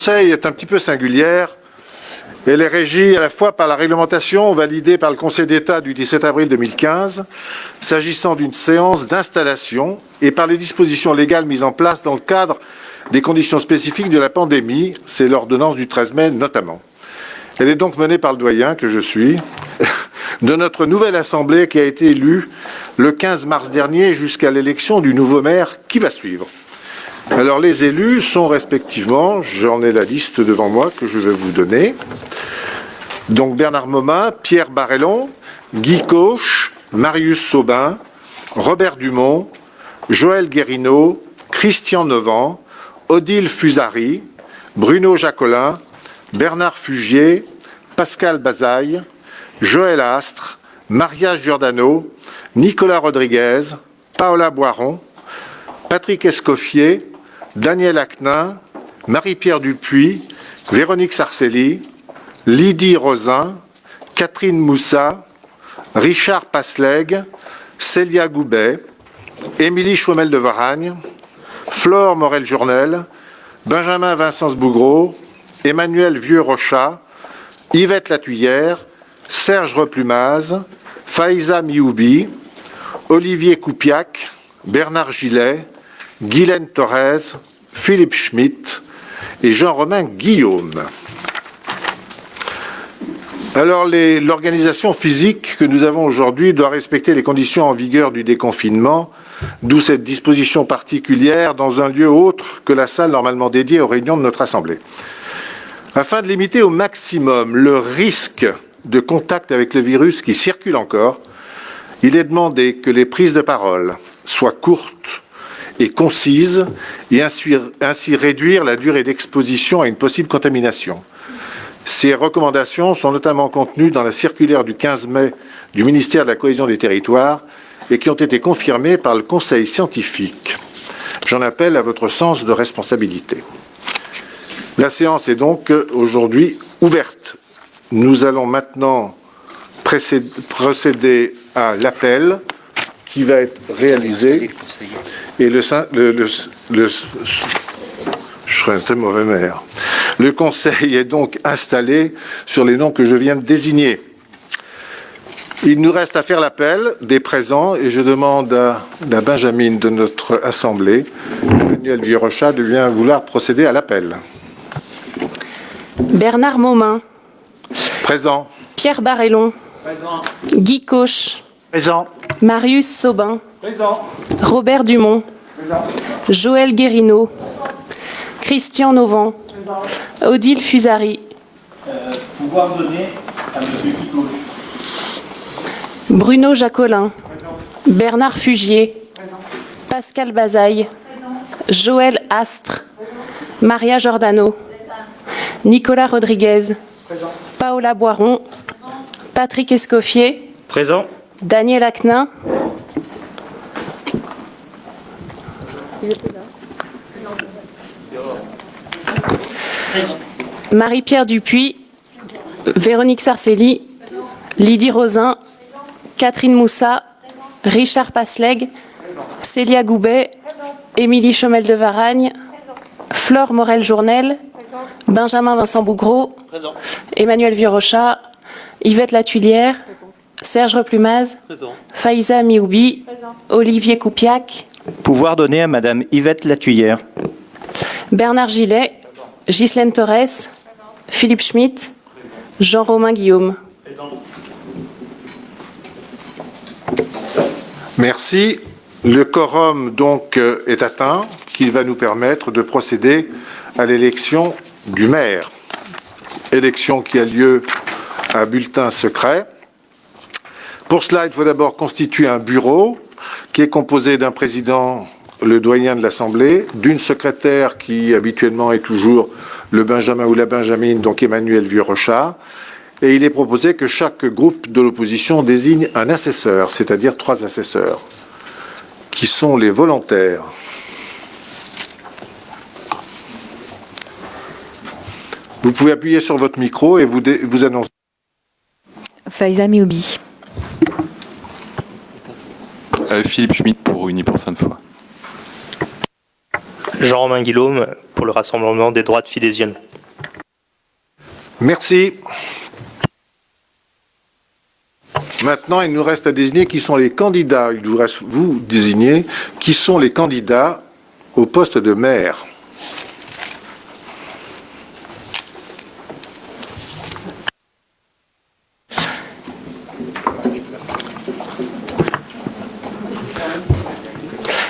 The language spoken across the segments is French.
Conseil est un petit peu singulière. Elle est régie à la fois par la réglementation validée par le Conseil d'État du 17 avril 2015, s'agissant d'une séance d'installation, et par les dispositions légales mises en place dans le cadre des conditions spécifiques de la pandémie, c'est l'ordonnance du 13 mai notamment. Elle est donc menée par le doyen, que je suis, de notre nouvelle Assemblée qui a été élue le 15 mars dernier jusqu'à l'élection du nouveau maire qui va suivre. Alors les élus sont respectivement, j'en ai la liste devant moi que je vais vous donner, donc Bernard Momin, Pierre Barellon, Guy Cauche, Marius Saubin, Robert Dumont, Joël Guérinaud, Christian Novant, Odile Fusari, Bruno Jacolin, Bernard Fugier, Pascal Bazaille, Joël Astre, Maria Giordano, Nicolas Rodriguez, Paola Boiron, Patrick Escoffier, Daniel Acnin, Marie-Pierre Dupuis, Véronique Sarcelli, Lydie Rosin, Catherine Moussa, Richard Pasleg, Célia Goubet, Émilie Chomel de Varagne, Flore Morel-Journel, Benjamin Vincence Bougreau, Emmanuel Vieux-Rochat, Yvette Latuyère, Serge Replumaz, Faïza Mioubi, Olivier Coupiac, Bernard Gillet, Guylaine Thorez, Philippe Schmitt et Jean-Romain Guillaume. Alors, l'organisation physique que nous avons aujourd'hui doit respecter les conditions en vigueur du déconfinement, d'où cette disposition particulière dans un lieu autre que la salle normalement dédiée aux réunions de notre Assemblée. Afin de limiter au maximum le risque de contact avec le virus qui circule encore, il est demandé que les prises de parole soient courtes et concises et ainsi réduire la durée d'exposition à une possible contamination. Ces recommandations sont notamment contenues dans la circulaire du 15 mai du ministère de la Cohésion des Territoires et qui ont été confirmées par le Conseil scientifique. J'en appelle à votre sens de responsabilité. La séance est donc aujourd'hui ouverte. Nous allons maintenant procéder à l'appel qui va être réalisé. Et je serai un très mauvais maire. Le Conseil est donc installé sur les noms que je viens de désigner. Il nous reste à faire l'appel des présents et je demande à Benjamin de notre Assemblée, Emmanuel Vieux-Rochat, de bien vouloir procéder à l'appel. Bernard Momin. Présent. Pierre Barellon. Présent. Guy Cauche. Présent. Marius Saubin. Présent. Robert Dumont. Présent. Joël Guérinaud. Christian Novant. Odile Fusari. Pouvoir donner à M. Guy. Bruno Jacolin. Bernard Fugier. Pascal Bazaille. Joël Astre. Maria Giordano. Nicolas Rodriguez. Paola Boiron. Patrick Escoffier. Présent. Daniel Acnin. Marie-Pierre Dupuis. Véronique Sarcelli. Lydie Rosin. Catherine Moussa. Richard Pasleg. Célia Goubet. Émilie Chomel de Varagne. Flore Morel-Journel. Benjamin Vincent Bougreau. Présent. Emmanuel Vieux-Rochat. Yvette Latuyère. Serge Replumaz. Présent. Faïza Mioubi. Olivier Coupiac. Pouvoir donné à Madame Yvette Latuyère. Bernard Gillet. Ghislaine Thorez. Philippe Schmitt. Jean-Romain Guillaume. Présent. Merci. Le quorum donc est atteint, qui va nous permettre de procéder à l'élection du maire. Élection qui a lieu à bulletin secret. Pour cela, il faut d'abord constituer un bureau qui est composé d'un président, le doyen de l'Assemblée, d'une secrétaire qui habituellement est toujours le Benjamin ou la Benjamine, donc Emmanuel Vieux-Rochat. Et il est proposé que chaque groupe de l'opposition désigne un assesseur, c'est-à-dire 3 assesseurs, qui sont les volontaires. Vous pouvez appuyer sur votre micro et vous annoncer. Faïza Mioubi. Philippe Schmitt pour Unis pour Sainte-Foy. Jean-Romain Guillaume pour le Rassemblement des droites fidésiennes. Merci. Maintenant, il nous reste à désigner qui sont les candidats. Il vous reste, vous, désigner qui sont les candidats au poste de maire.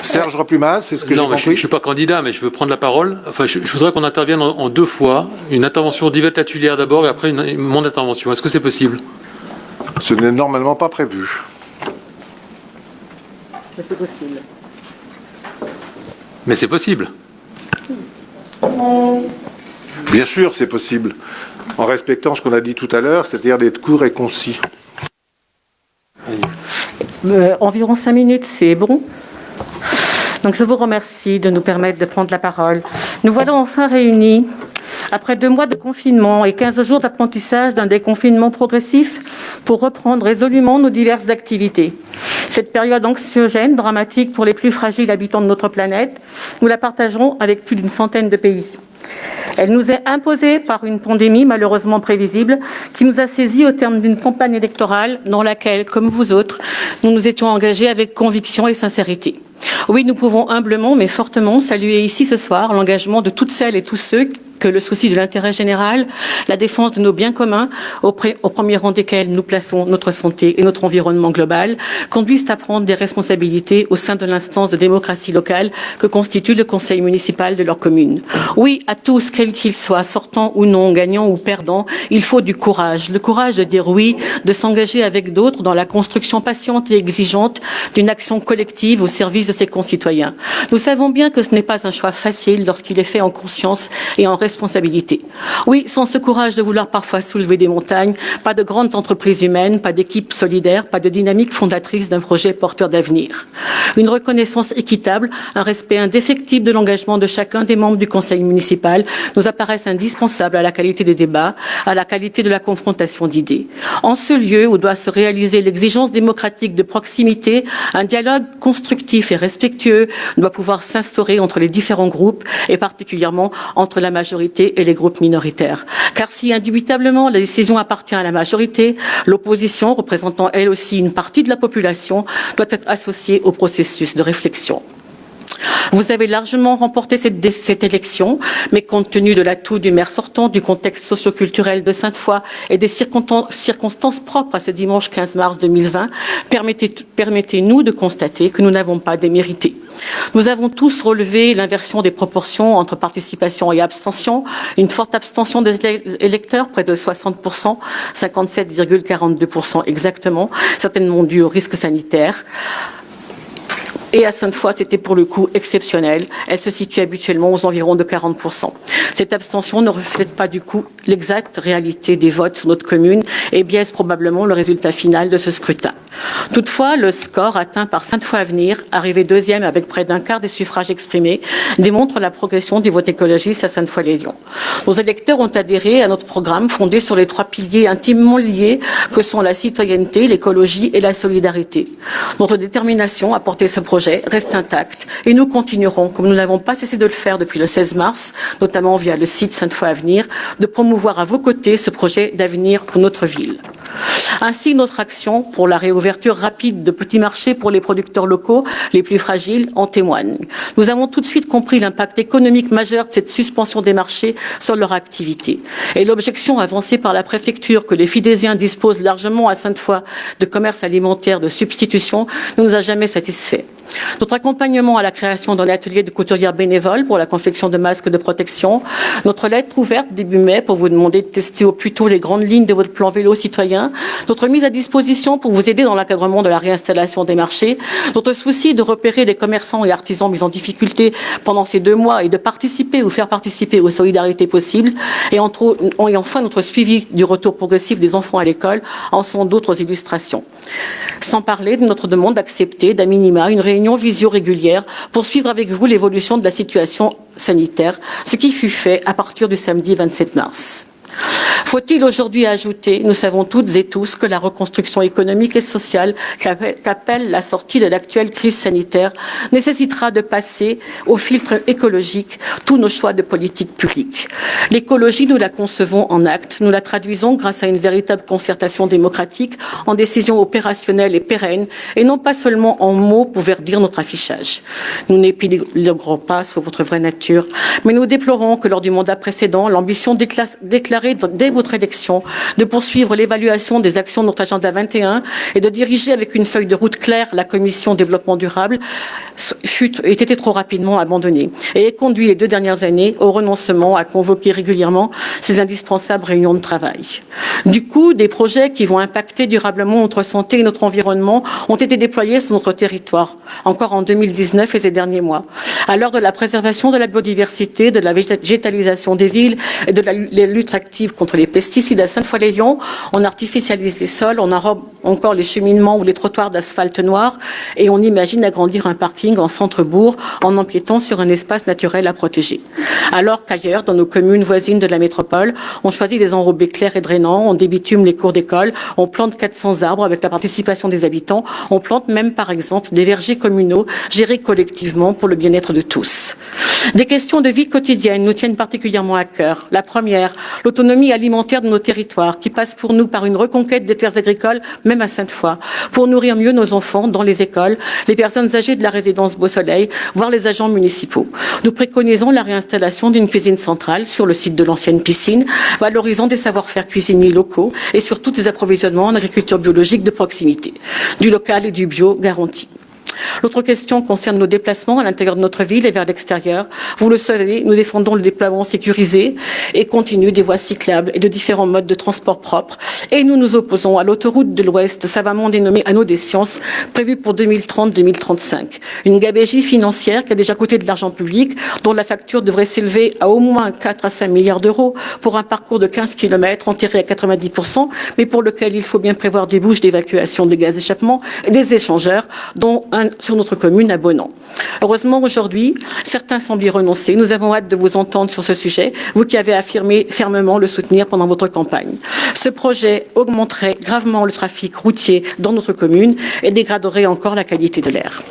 Serge Replumas, c'est ce que j'ai Non, mais je compris. ne suis pas candidat, mais je veux prendre la parole. Enfin, je voudrais qu'on intervienne en deux fois. Une intervention d'Yvette Latulière d'abord et après mon intervention. Est-ce que c'est possible? Ce n'est normalement pas prévu. Mais c'est possible. Mais c'est possible. Bien sûr, c'est possible, en respectant ce qu'on a dit tout à l'heure, c'est-à-dire d'être court et concis. Environ 5 minutes, c'est bon. Donc je vous remercie de nous permettre de prendre la parole. Nous voilà enfin réunis, après 2 mois de confinement et 15 jours d'apprentissage d'un déconfinement progressif, pour reprendre résolument nos diverses activités. Cette période anxiogène, dramatique pour les plus fragiles habitants de notre planète, nous la partageons avec plus d'une centaine de pays. Elle nous est imposée par une pandémie malheureusement prévisible qui nous a saisis au terme d'une campagne électorale dans laquelle, comme vous autres, nous nous étions engagés avec conviction et sincérité. Oui, nous pouvons humblement mais fortement saluer ici ce soir l'engagement de toutes celles et tous ceux que le souci de l'intérêt général, la défense de nos biens communs, au premier rang desquels nous plaçons notre santé et notre environnement global, conduisent à prendre des responsabilités au sein de l'instance de démocratie locale que constitue le conseil municipal de leur commune. Oui, à tous, quels qu'ils soient, sortants ou non, gagnants ou perdants, il faut du courage. Le courage de dire oui, de s'engager avec d'autres dans la construction patiente et exigeante d'une action collective au service de ses concitoyens. Nous savons bien que ce n'est pas un choix facile lorsqu'il est fait en conscience et en responsabilité. Oui, sans ce courage de vouloir parfois soulever des montagnes, pas de grandes entreprises humaines, pas d'équipes solidaires, pas de dynamique fondatrice d'un projet porteur d'avenir. Une reconnaissance équitable, un respect indéfectible de l'engagement de chacun des membres du conseil municipal nous apparaissent indispensables à la qualité des débats, à la qualité de la confrontation d'idées. En ce lieu où doit se réaliser l'exigence démocratique de proximité, un dialogue constructif et respectueux doit pouvoir s'instaurer entre les différents groupes et particulièrement entre la majorité et les groupes minoritaires. Car si indubitablement la décision appartient à la majorité, l'opposition, représentant elle aussi une partie de la population, doit être associée au processus de réflexion. Vous avez largement remporté cette élection, mais compte tenu de l'atout du maire sortant, du contexte socio-culturel de Sainte-Foy et des circonstances propres à ce dimanche 15 mars 2020, permettez-nous de constater que nous n'avons pas démérité. Nous avons tous relevé l'inversion des proportions entre participation et abstention, une forte abstention des électeurs, près de 60%, 57,42% exactement, certainement dû au risque sanitaire. Et à Sainte-Foy, c'était pour le coup exceptionnel. Elle se situe habituellement aux environs de 40%. Cette abstention ne reflète pas du coup l'exacte réalité des votes sur notre commune et biaise probablement le résultat final de ce scrutin. Toutefois, le score atteint par Sainte-Foy Avenir, arrivé deuxième avec près d'un quart des suffrages exprimés, démontre la progression du vote écologiste à Sainte-Foy-les-Lyons. Nos électeurs ont adhéré à notre programme fondé sur les 3 piliers intimement liés que sont la citoyenneté, l'écologie et la solidarité. Notre détermination à porter ce projet reste intacte et nous continuerons, comme nous n'avons pas cessé de le faire depuis le 16 mars, notamment via le site Sainte-Foy Avenir, de promouvoir à vos côtés ce projet d'avenir pour notre ville. Ainsi, notre action pour la réouverture rapide de petits marchés pour les producteurs locaux les plus fragiles en témoigne. Nous avons tout de suite compris l'impact économique majeur de cette suspension des marchés sur leur activité. Et l'objection avancée par la préfecture que les Fidésiens disposent largement à Sainte-Foy de commerce alimentaire de substitution ne nous a jamais satisfaits. Notre accompagnement à la création d'un atelier de couturière bénévole pour la confection de masques de protection, notre lettre ouverte début mai pour vous demander de tester au plus tôt les grandes lignes de votre plan vélo citoyen, notre mise à disposition pour vous aider dans l'encadrement de la réinstallation des marchés, notre souci de repérer les commerçants et artisans mis en difficulté pendant ces 2 mois et de participer ou faire participer aux solidarités possibles, et enfin notre suivi du retour progressif des enfants à l'école en sont d'autres illustrations. Sans parler de notre demande d'accepter d'à minima une réunion visio régulière pour suivre avec vous l'évolution de la situation sanitaire, ce qui fut fait à partir du samedi 27 mars. Faut-il aujourd'hui ajouter, nous savons toutes et tous, que la reconstruction économique et sociale qu'appelle la sortie de l'actuelle crise sanitaire nécessitera de passer au filtre écologique tous nos choix de politique publique. L'écologie, nous la concevons en actes, nous la traduisons grâce à une véritable concertation démocratique en décisions opérationnelles et pérennes, et non pas seulement en mots pour verdir notre affichage. Nous n'épiloguerons pas sur votre vraie nature, mais nous déplorons que lors du mandat précédent, l'ambition déclarée dès votre élection de poursuivre l'évaluation des actions de notre agenda 21 et de diriger avec une feuille de route claire la commission développement durable ait été trop rapidement abandonnée et ait conduit les 2 dernières années au renoncement à convoquer régulièrement ces indispensables réunions de travail. Du coup, des projets qui vont impacter durablement notre santé et notre environnement ont été déployés sur notre territoire, encore en 2019 et ces derniers mois. À l'heure de la préservation de la biodiversité, de la végétalisation des villes et de la lutte active contre les pesticides à Sainte-Foy-lès-Lyon, on artificialise les sols, on enrobe encore les cheminements ou les trottoirs d'asphalte noir et on imagine agrandir un parking en centre-bourg en empiétant sur un espace naturel à protéger. Alors qu'ailleurs, dans nos communes voisines de la métropole, on choisit des enrobés clairs et drainants, on débitume les cours d'école, on plante 400 arbres avec la participation des habitants, on plante même par exemple des vergers communaux gérés collectivement pour le bien-être de tous. Des questions de vie quotidienne nous tiennent particulièrement à cœur. La première, l'autonomie alimentaire de nos territoires qui passe pour nous par une reconquête des terres agricoles, même à Sainte-Foy, pour nourrir mieux nos enfants dans les écoles, les personnes âgées de la résidence Beau Soleil, voire les agents municipaux. Nous préconisons la réinstallation d'une cuisine centrale sur le site de l'ancienne piscine, valorisant des savoir-faire cuisiniers locaux et surtout des approvisionnements en agriculture biologique de proximité, du local et du bio garanti. L'autre question concerne nos déplacements à l'intérieur de notre ville et vers l'extérieur. Vous le savez, nous défendons le déploiement sécurisé et continu des voies cyclables et de différents modes de transport propres. Et nous nous opposons à l'autoroute de l'Ouest, savamment dénommée Anneau des Sciences, prévue pour 2030-2035. Une gabegie financière qui a déjà coûté de l'argent public, dont la facture devrait s'élever à au moins 4 à 5 milliards d'euros pour un parcours de 15 km enterré à 90%, mais pour lequel il faut bien prévoir des bouches d'évacuation des gaz d'échappement et des échangeurs, dont un sur notre commune à Bonan. Heureusement, aujourd'hui, certains semblent y renoncer. Nous avons hâte de vous entendre sur ce sujet, vous qui avez affirmé fermement le soutenir pendant votre campagne. Ce projet augmenterait gravement le trafic routier dans notre commune et dégraderait encore la qualité de l'air.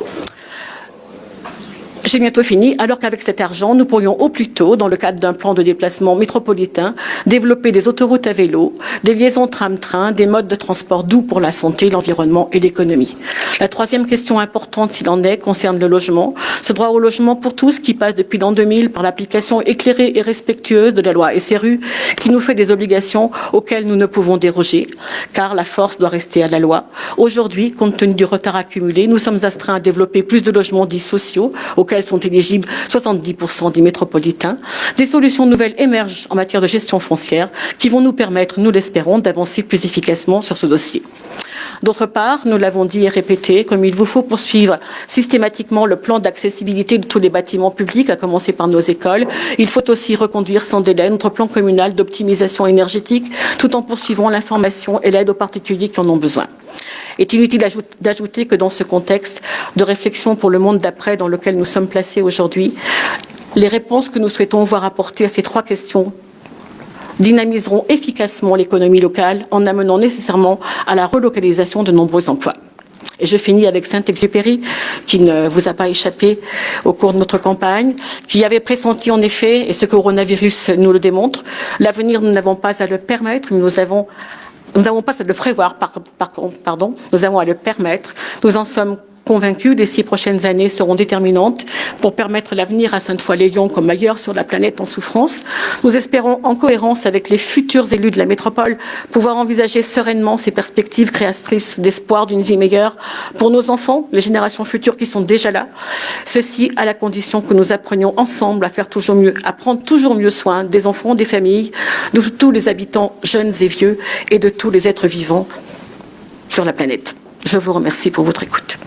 J'ai bientôt fini, alors qu'avec cet argent, nous pourrions au plus tôt, dans le cadre d'un plan de déplacement métropolitain, développer des autoroutes à vélo, des liaisons tram-train, des modes de transport doux pour la santé, l'environnement et l'économie. La troisième question importante, s'il en est, concerne le logement. Ce droit au logement pour tous qui passe depuis l'an 2000 par l'application éclairée et respectueuse de la loi SRU, qui nous fait des obligations auxquelles nous ne pouvons déroger, car la force doit rester à la loi. Aujourd'hui, compte tenu du retard accumulé, nous sommes astreints à développer plus de logements dits sociaux, auxquels sont éligibles 70% des métropolitains. Des solutions nouvelles émergent en matière de gestion foncière qui vont nous permettre, nous l'espérons, d'avancer plus efficacement sur ce dossier. D'autre part, nous l'avons dit et répété, comme il vous faut poursuivre systématiquement le plan d'accessibilité de tous les bâtiments publics, à commencer par nos écoles, il faut aussi reconduire sans délai notre plan communal d'optimisation énergétique, tout en poursuivant l'information et l'aide aux particuliers qui en ont besoin. Est inutile d'ajouter que dans ce contexte de réflexion pour le monde d'après dans lequel nous sommes placés aujourd'hui, les réponses que nous souhaitons voir apporter à ces 3 questions dynamiseront efficacement l'économie locale en amenant nécessairement à la relocalisation de nombreux emplois. Et je finis avec Saint-Exupéry, qui ne vous a pas échappé au cours de notre campagne, qui avait pressenti en effet, et ce coronavirus nous le démontre, l'avenir, nous n'avons pas à le permettre, mais nous n'avons pas à le prévoir, nous avons à le permettre. Nous en sommes convaincus, les 6 prochaines années seront déterminantes pour permettre l'avenir à Sainte-Foy-lès-Lyon comme ailleurs sur la planète en souffrance. Nous espérons, en cohérence avec les futurs élus de la métropole, pouvoir envisager sereinement ces perspectives créatrices d'espoir d'une vie meilleure pour nos enfants, les générations futures qui sont déjà là. Ceci à la condition que nous apprenions ensemble à faire toujours mieux, à prendre toujours mieux soin des enfants, des familles, de tous les habitants jeunes et vieux et de tous les êtres vivants sur la planète. Je vous remercie pour votre écoute.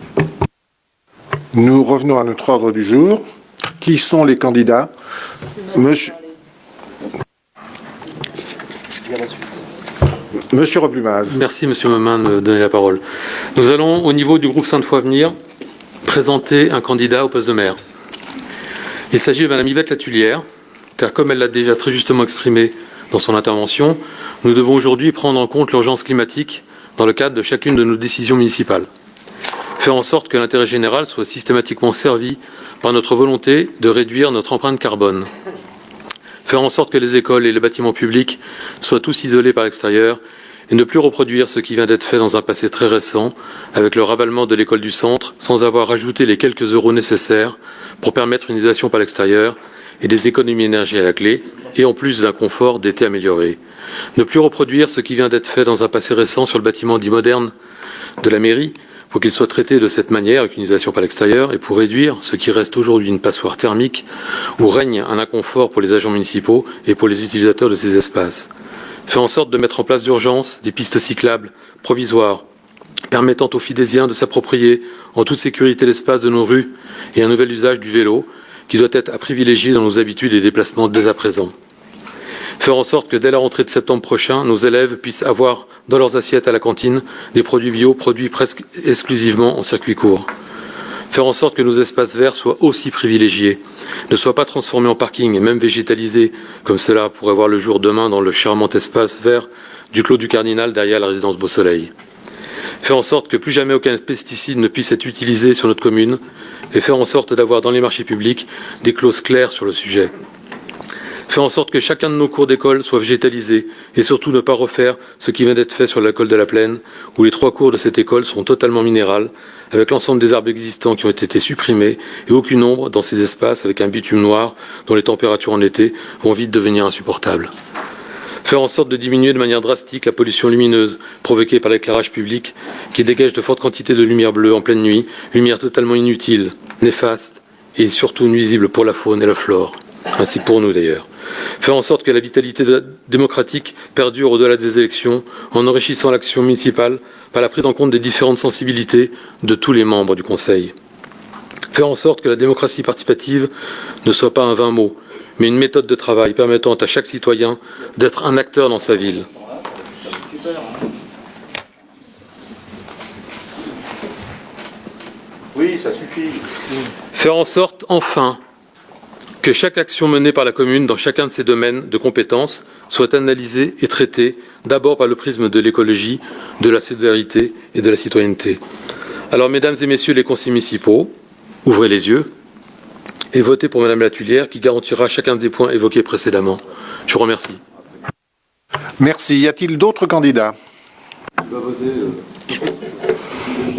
Nous revenons à notre ordre du jour. Qui sont les candidats? Monsieur Replumaz. Merci, Monsieur Memin, de me donner la parole. Nous allons, au niveau du groupe Sainte-Foy Avenir, présenter un candidat au poste de maire. Il s'agit de Madame Yvette Latullière, car comme elle l'a déjà très justement exprimé dans son intervention, nous devons aujourd'hui prendre en compte l'urgence climatique dans le cadre de chacune de nos décisions municipales. Faire en sorte que l'intérêt général soit systématiquement servi par notre volonté de réduire notre empreinte carbone. Faire en sorte que les écoles et les bâtiments publics soient tous isolés par l'extérieur et ne plus reproduire ce qui vient d'être fait dans un passé très récent avec le ravalement de l'école du centre sans avoir ajouté les quelques euros nécessaires pour permettre une isolation par l'extérieur et des économies d'énergie à la clé et en plus d'un confort d'été amélioré. Ne plus reproduire ce qui vient d'être fait dans un passé récent sur le bâtiment dit moderne de la mairie pour qu'il soit traité de cette manière, avec une isolation par l'extérieur, et pour réduire ce qui reste aujourd'hui une passoire thermique où règne un inconfort pour les agents municipaux et pour les utilisateurs de ces espaces. Faire en sorte de mettre en place d'urgence des pistes cyclables provisoires, permettant aux Fidésiens de s'approprier en toute sécurité l'espace de nos rues et un nouvel usage du vélo qui doit être à privilégier dans nos habitudes et déplacements dès à présent. Faire en sorte que dès la rentrée de septembre prochain, nos élèves puissent avoir dans leurs assiettes à la cantine des produits bio produits presque exclusivement en circuit court. Faire en sorte que nos espaces verts soient aussi privilégiés, ne soient pas transformés en parking et même végétalisés, comme cela pourrait voir le jour demain dans le charmant espace vert du Clos du Cardinal derrière la résidence Beau Soleil. Faire en sorte que plus jamais aucun pesticide ne puisse être utilisé sur notre commune et faire en sorte d'avoir dans les marchés publics des clauses claires sur le sujet. Faire en sorte que chacun de nos cours d'école soit végétalisé et surtout ne pas refaire ce qui vient d'être fait sur l'école de la Plaine, où les 3 cours de cette école sont totalement minérales, avec l'ensemble des arbres existants qui ont été supprimés et aucune ombre dans ces espaces avec un bitume noir dont les températures en été vont vite devenir insupportables. Faire en sorte de diminuer de manière drastique la pollution lumineuse provoquée par l'éclairage public qui dégage de fortes quantités de lumière bleue en pleine nuit, lumière totalement inutile, néfaste et surtout nuisible pour la faune et la flore, ainsi que pour nous d'ailleurs. Faire en sorte que la vitalité démocratique perdure au-delà des élections en enrichissant l'action municipale par la prise en compte des différentes sensibilités de tous les membres du Conseil. Faire en sorte que la démocratie participative ne soit pas un vain mot, mais une méthode de travail permettant à chaque citoyen d'être un acteur dans sa ville. Oui, ça suffit. Faire en sorte, enfin, que chaque action menée par la commune dans chacun de ses domaines de compétences soit analysée et traitée d'abord par le prisme de l'écologie, de la solidarité et de la citoyenneté. Alors, mesdames et messieurs les conseillers municipaux, ouvrez les yeux et votez pour Madame Latulière qui garantira chacun des points évoqués précédemment. Je vous remercie. Merci. Y a-t-il d'autres candidats?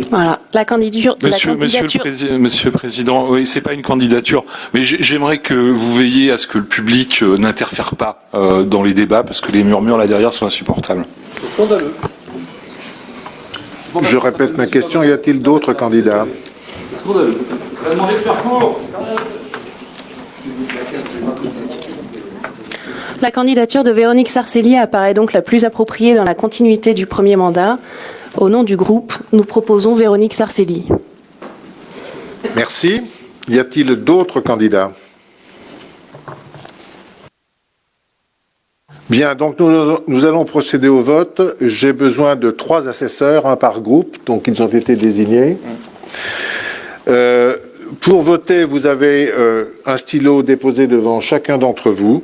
Voilà, la candidature. Monsieur le Président, oui, c'est pas une candidature, mais j'aimerais que vous veilliez à ce que le public n'interfère pas dans les débats, parce que les murmures là derrière sont insupportables. C'est scandaleux. Je répète ma question. Y a-t-il d'autres candidats? C'est scandaleux. On va demander de faire court. La candidature de Véronique Sarcelli apparaît donc la plus appropriée dans la continuité du premier mandat. Au nom du groupe, nous proposons Véronique Sarcelli. Merci. Y a-t-il d'autres candidats? Bien, donc nous allons procéder au vote. J'ai besoin de 3 assesseurs, un par groupe, donc ils ont été désignés. Pour voter, vous avez un stylo déposé devant chacun d'entre vous,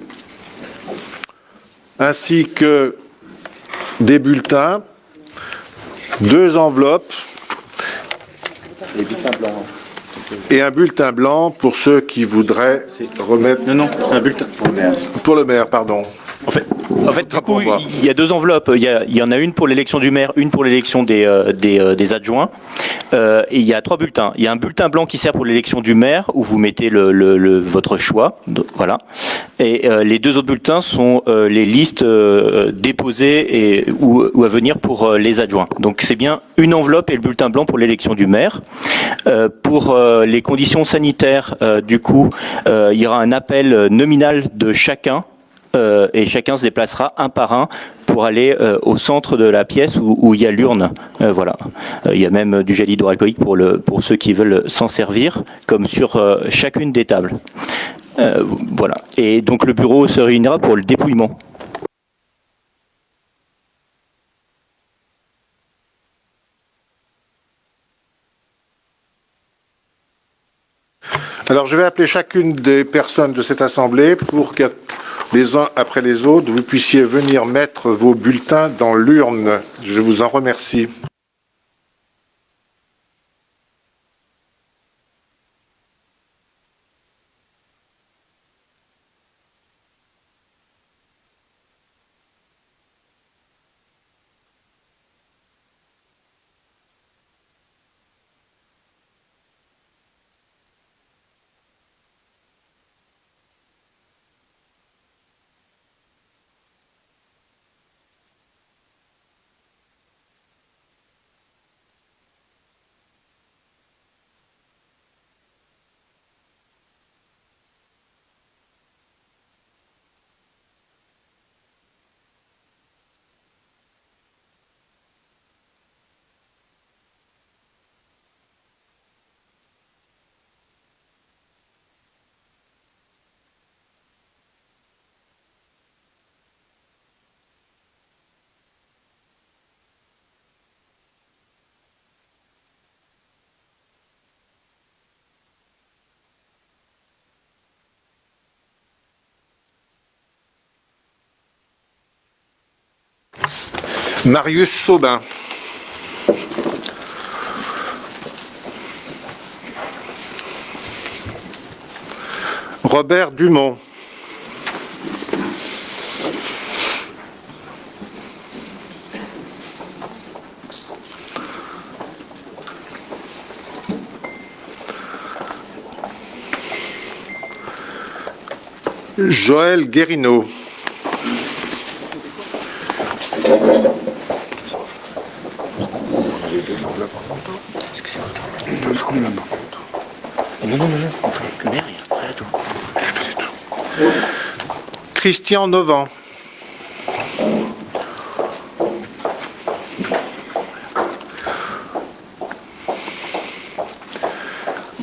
ainsi que des bulletins, 2 enveloppes et un bulletin blanc pour ceux qui voudraient remettre... Non, c'est un bulletin. Pour le maire, pardon. En fait, du coup, il y a 2 enveloppes. Il y en a une pour l'élection du maire, une pour l'élection des adjoints. Et il y a 3 bulletins. Il y a un bulletin blanc qui sert pour l'élection du maire, où vous mettez votre choix. Voilà. Et les 2 autres bulletins sont les listes déposées ou à venir pour les adjoints. Donc c'est bien une enveloppe et le bulletin blanc pour l'élection du maire. Pour les conditions sanitaires, du coup, il y aura un appel nominal de chacun. Et chacun se déplacera un par un pour aller au centre de la pièce où il y a l'urne. Voilà. Il y a même du gel hydroalcoolique pour ceux qui veulent s'en servir, comme sur chacune des tables. Voilà. Et donc le bureau se réunira pour le dépouillement. Alors, je vais appeler chacune des personnes de cette assemblée pour que les uns après les autres, vous puissiez venir mettre vos bulletins dans l'urne. Je vous en remercie. Marius Saubin. Robert Dumont. Joël Guérineau. Christian Novant.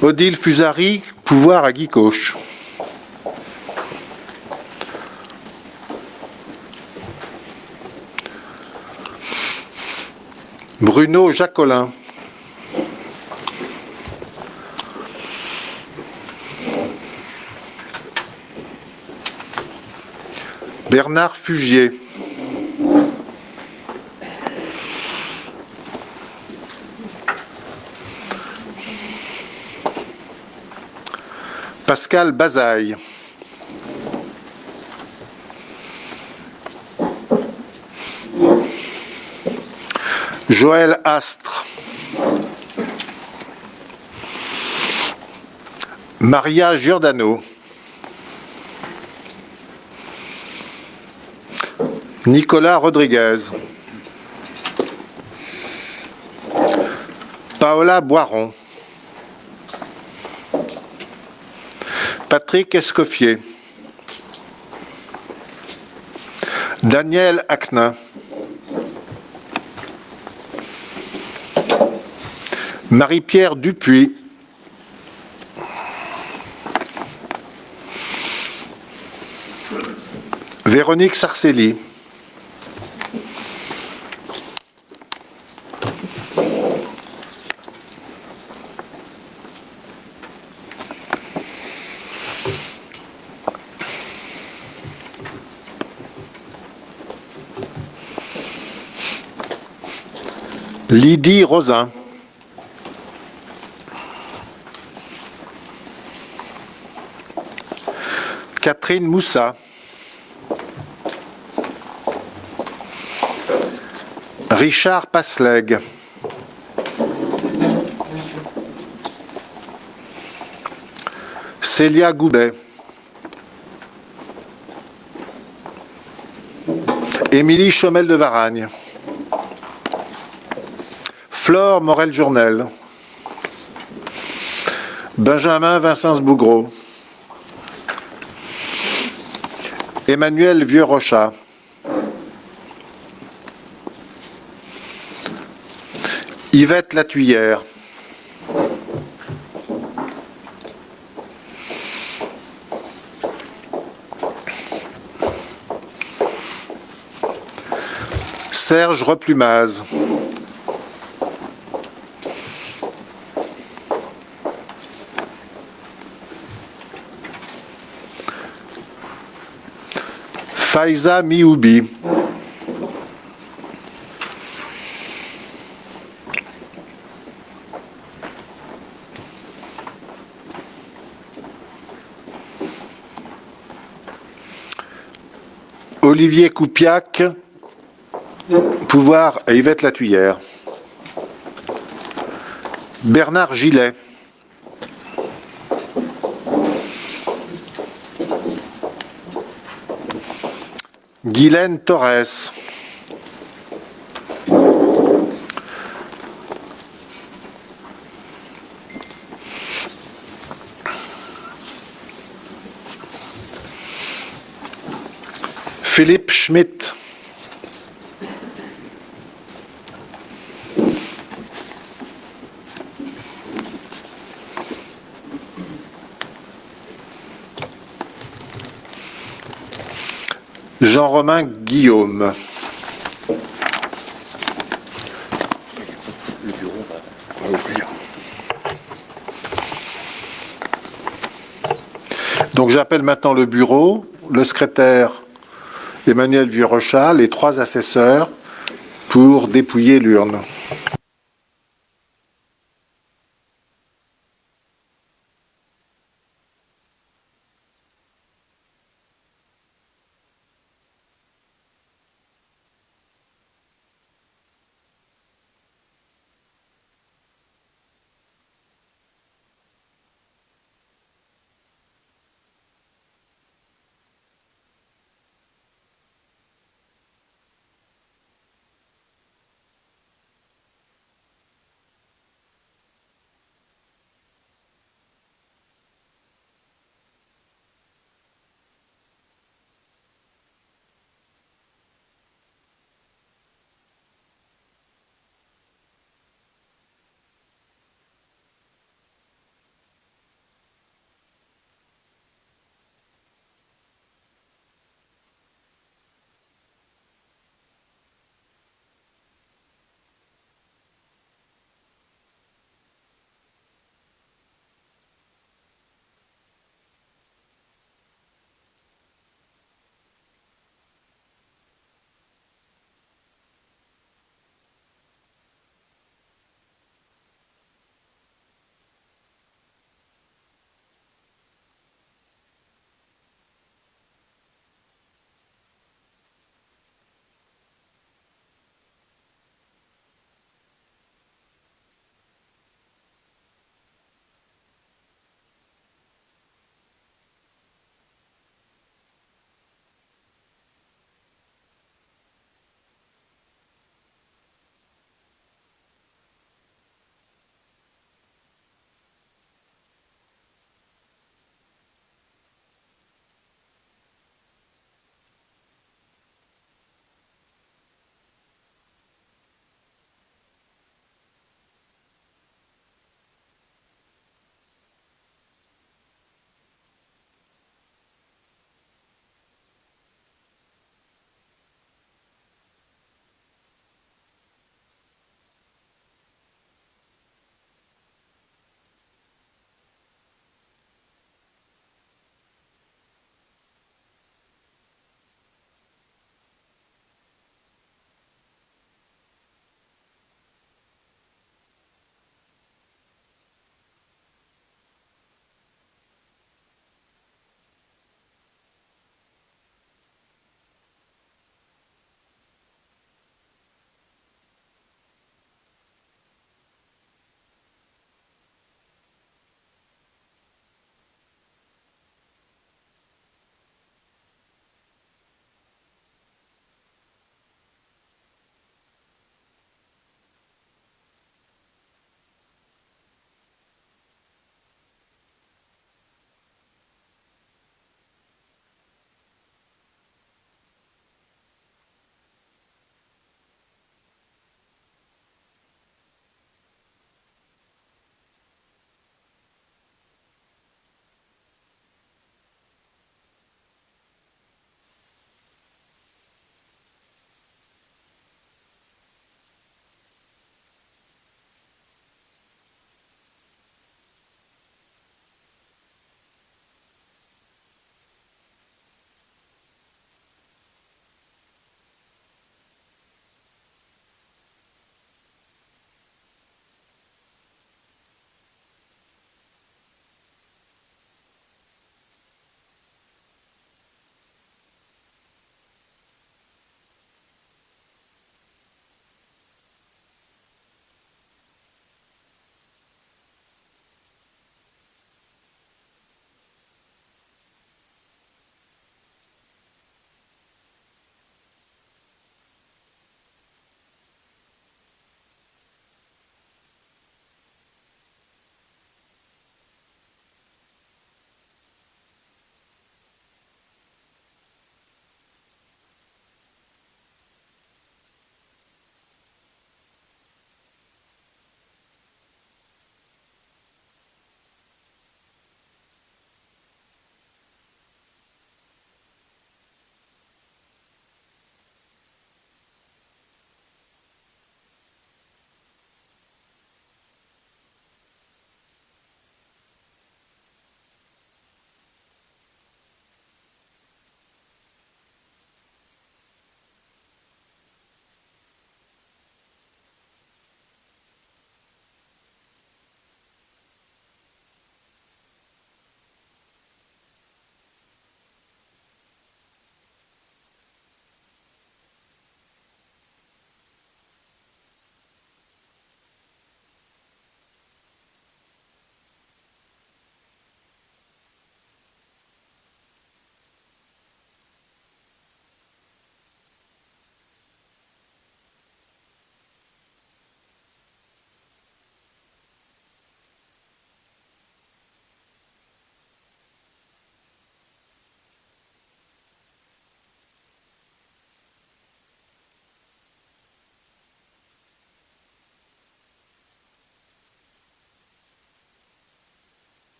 Odile Fusari, pouvoir à Guy Cauche. Bruno Jacolin. Bernard Fugier. Pascal Bazaille. Joël Astre. Maria Giordano. Nicolas Rodriguez. Paola Boiron. Patrick Escoffier. Daniel Acnin. Marie-Pierre Dupuis. Véronique Sarcelli. Lydie Rosin. Catherine Moussa. Richard Pasleg. Célia Goubet. Émilie Chomel de Varagne. Flore Morel-Journel. Benjamin Vincens-Bougreau. Emmanuel Vieux-Rochat. Yvette Latuyère. Serge Replumaz. Faiza Mioubi. Olivier Coupiac, pouvoir à Yvette Latuyère. Bernard Gillet. Guylaine Torres. Philippe Schmitt. Jean-Romain Guillaume. Donc j'appelle maintenant le bureau, le secrétaire Emmanuel Vieux-Rochat, les 3 assesseurs pour dépouiller l'urne.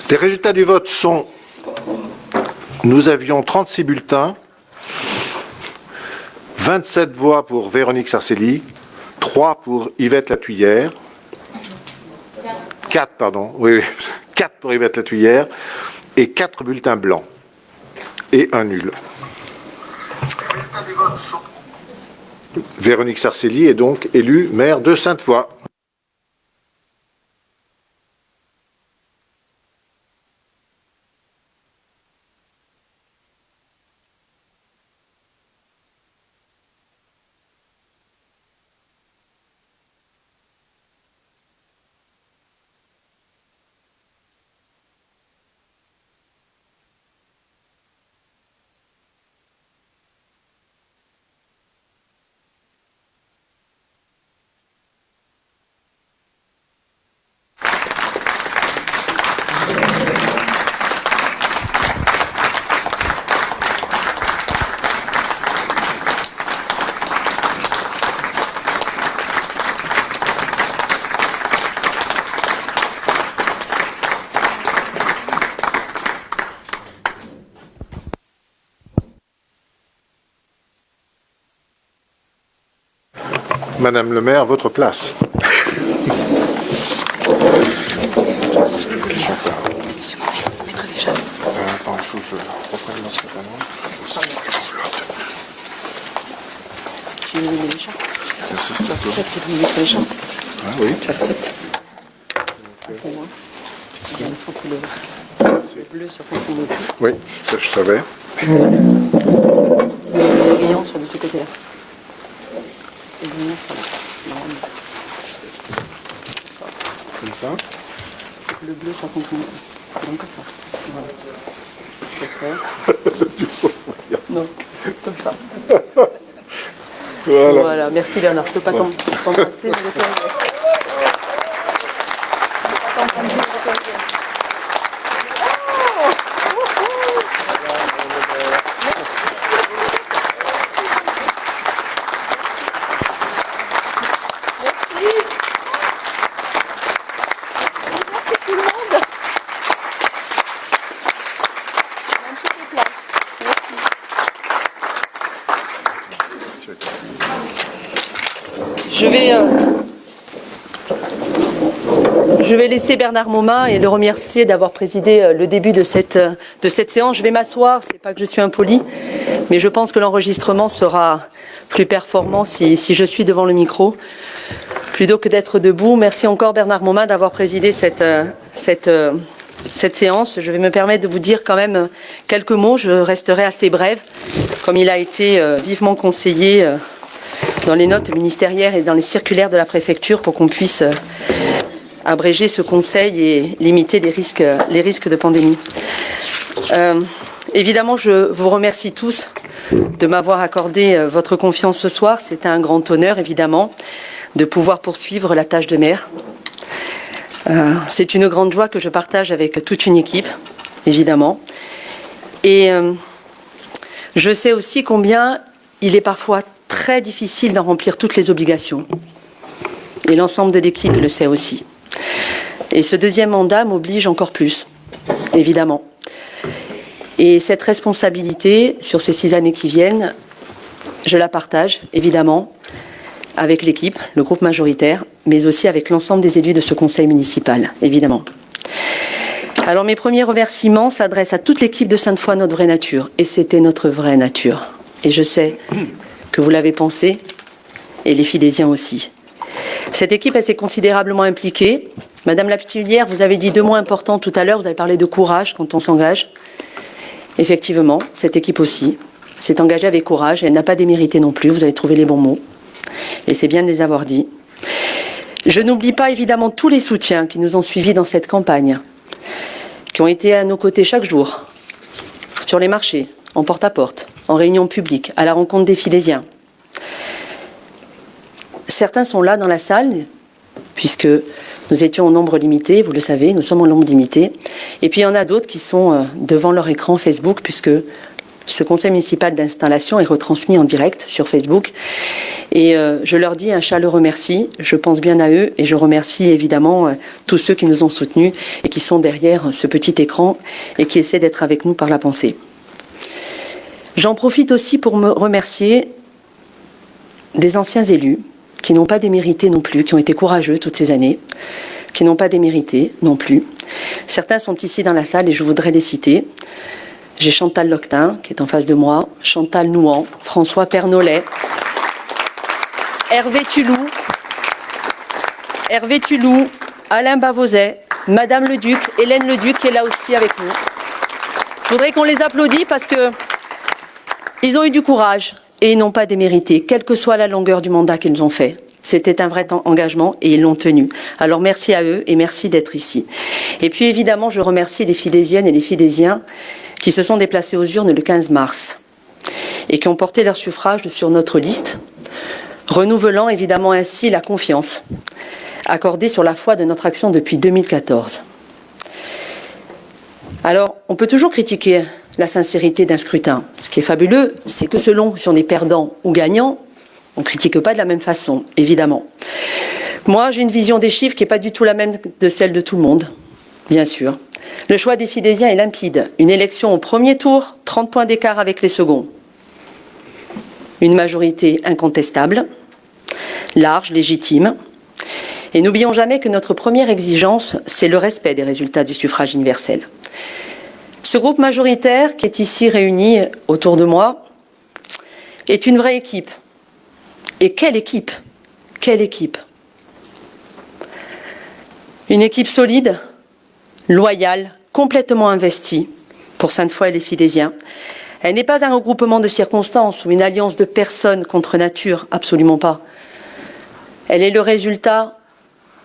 Les résultats du vote sont, nous avions 36 bulletins, 27 voix pour Véronique Sarcelli, 3 pour Yvette Latuyère, 4 pour Yvette Latuyère, et 4 bulletins blancs, et un nul. Véronique Sarcelli est donc élue maire de Sainte-Foy. Madame le maire, votre place. Maître Deschamps. Attends, il faut que je reprenne mon certain nombre. Tu veux Maître Deschamps? Tu acceptes Maître Deschamps? Ah oui. Tu acceptes? Pour moi. Il y a une photo de bleu sur ton fond de tout. Oui, ça je savais. Le rayon sur de ce côté-là. Et le rayon sur là. Comme ça. Le bleu sur ton fond de tout. Donc comme ça. Voilà. Non, comme ça. Voilà. Voilà, merci Bernard. Je ne peux pas t'embrasser. Mais Je vais laisser Bernard Momin et le remercier d'avoir présidé le début de cette séance. Je vais m'asseoir, c'est pas que je suis impolie, mais je pense que l'enregistrement sera plus performant si je suis devant le micro, plutôt que d'être debout. Merci encore Bernard Momin d'avoir présidé cette séance. Je vais me permettre de vous dire quand même quelques mots, je resterai assez brève, comme il a été vivement conseillé dans les notes ministérielles et dans les circulaires de la préfecture pour qu'on puisse abréger ce conseil et limiter les risques de pandémie. Évidemment, je vous remercie tous de m'avoir accordé votre confiance ce soir. C'est un grand honneur, évidemment, de pouvoir poursuivre la tâche de maire. C'est une grande joie que je partage avec toute une équipe, évidemment. Et je sais aussi combien il est parfois très difficile d'en remplir toutes les obligations. Et l'ensemble de l'équipe le sait aussi. Et ce deuxième mandat m'oblige encore plus, évidemment. Et cette responsabilité sur ces 6 années qui viennent, je la partage, évidemment, avec l'équipe, le groupe majoritaire, mais aussi avec l'ensemble des élus de ce conseil municipal, évidemment. Alors mes premiers remerciements s'adressent à toute l'équipe de Sainte-Foy, notre vraie nature. Et c'était notre vraie nature. Et je sais que vous l'avez pensé, et les Fidésiens aussi. Cette équipe, elle s'est considérablement impliquée. Madame Latuyère, vous avez dit 2 mots importants tout à l'heure. Vous avez parlé de courage quand on s'engage. Effectivement, cette équipe aussi s'est engagée avec courage. Elle n'a pas démérité non plus. Vous avez trouvé les bons mots. Et c'est bien de les avoir dit. Je n'oublie pas évidemment tous les soutiens qui nous ont suivis dans cette campagne, qui ont été à nos côtés chaque jour, sur les marchés, en porte-à-porte, en réunion publique, à la rencontre des Fidésiens. Certains sont là dans la salle, puisque nous étions en nombre limité, vous le savez, nous sommes en nombre limité. Et puis il y en a d'autres qui sont devant leur écran Facebook, puisque ce conseil municipal d'installation est retransmis en direct sur Facebook. Et je leur dis un chaleureux merci. Je pense bien à eux et je remercie évidemment tous ceux qui nous ont soutenus et qui sont derrière ce petit écran et qui essaient d'être avec nous par la pensée. J'en profite aussi pour me remercier des anciens élus qui n'ont pas démérité non plus, qui ont été courageux toutes ces années, qui n'ont pas démérité non plus. Certains sont ici dans la salle et je voudrais les citer. J'ai Chantal Loctin, qui est en face de moi, Chantal Nouan, François Pernolet, Hervé Tulou, Alain Bavozet, Madame Leduc, Hélène Leduc qui est là aussi avec nous. Je voudrais qu'on les applaudisse parce qu'ils ont eu du courage et ils n'ont pas démérité, quelle que soit la longueur du mandat qu'ils ont fait. C'était un vrai engagement et ils l'ont tenu. Alors merci à eux et merci d'être ici. Et puis évidemment, je remercie les Fidésiennes et les Fidésiens qui se sont déplacés aux urnes le 15 mars et qui ont porté leur suffrage sur notre liste, renouvelant évidemment ainsi la confiance accordée sur la foi de notre action depuis 2014. Alors, on peut toujours critiquer la sincérité d'un scrutin. Ce qui est fabuleux, c'est que selon si on est perdant ou gagnant, on ne critique pas de la même façon, évidemment. Moi, j'ai une vision des chiffres qui n'est pas du tout la même de celle de tout le monde, bien sûr. Le choix des Fidésiens est limpide. Une élection au premier tour, 30 points d'écart avec les seconds. Une majorité incontestable, large, légitime. Et n'oublions jamais que notre première exigence, c'est le respect des résultats du suffrage universel. Ce groupe majoritaire qui est ici réuni autour de moi est une vraie équipe. Et quelle équipe! Quelle équipe! Une équipe solide, loyale, complètement investie pour Sainte-Foy et les Fidésiens. Elle n'est pas un regroupement de circonstances ou une alliance de personnes contre nature, absolument pas. Elle est le résultat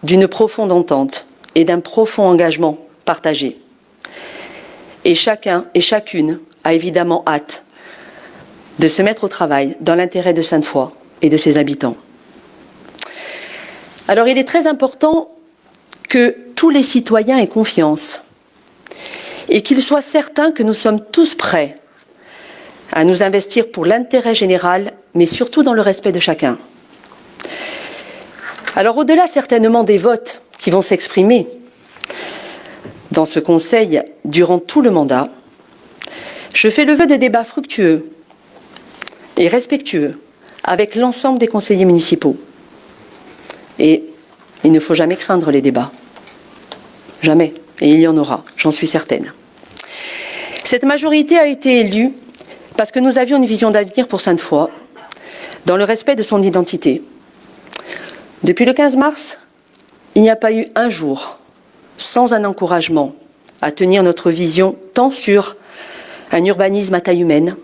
d'une profonde entente et d'un profond engagement partagé. Et chacun et chacune a évidemment hâte de se mettre au travail dans l'intérêt de Sainte-Foy et de ses habitants. Alors il est très important que tous les citoyens aient confiance et qu'ils soient certains que nous sommes tous prêts à nous investir pour l'intérêt général, mais surtout dans le respect de chacun. Alors au-delà certainement des votes qui vont s'exprimer dans ce Conseil durant tout le mandat, je fais le vœu de débats fructueux et respectueux avec l'ensemble des conseillers municipaux. Et il ne faut jamais craindre les débats. Jamais. Et il y en aura, j'en suis certaine. Cette majorité a été élue parce que nous avions une vision d'avenir pour Sainte-Foy, dans le respect de son identité. Depuis le 15 mars, il n'y a pas eu un jour sans un encouragement à tenir notre vision tant sur un urbanisme à taille humaine,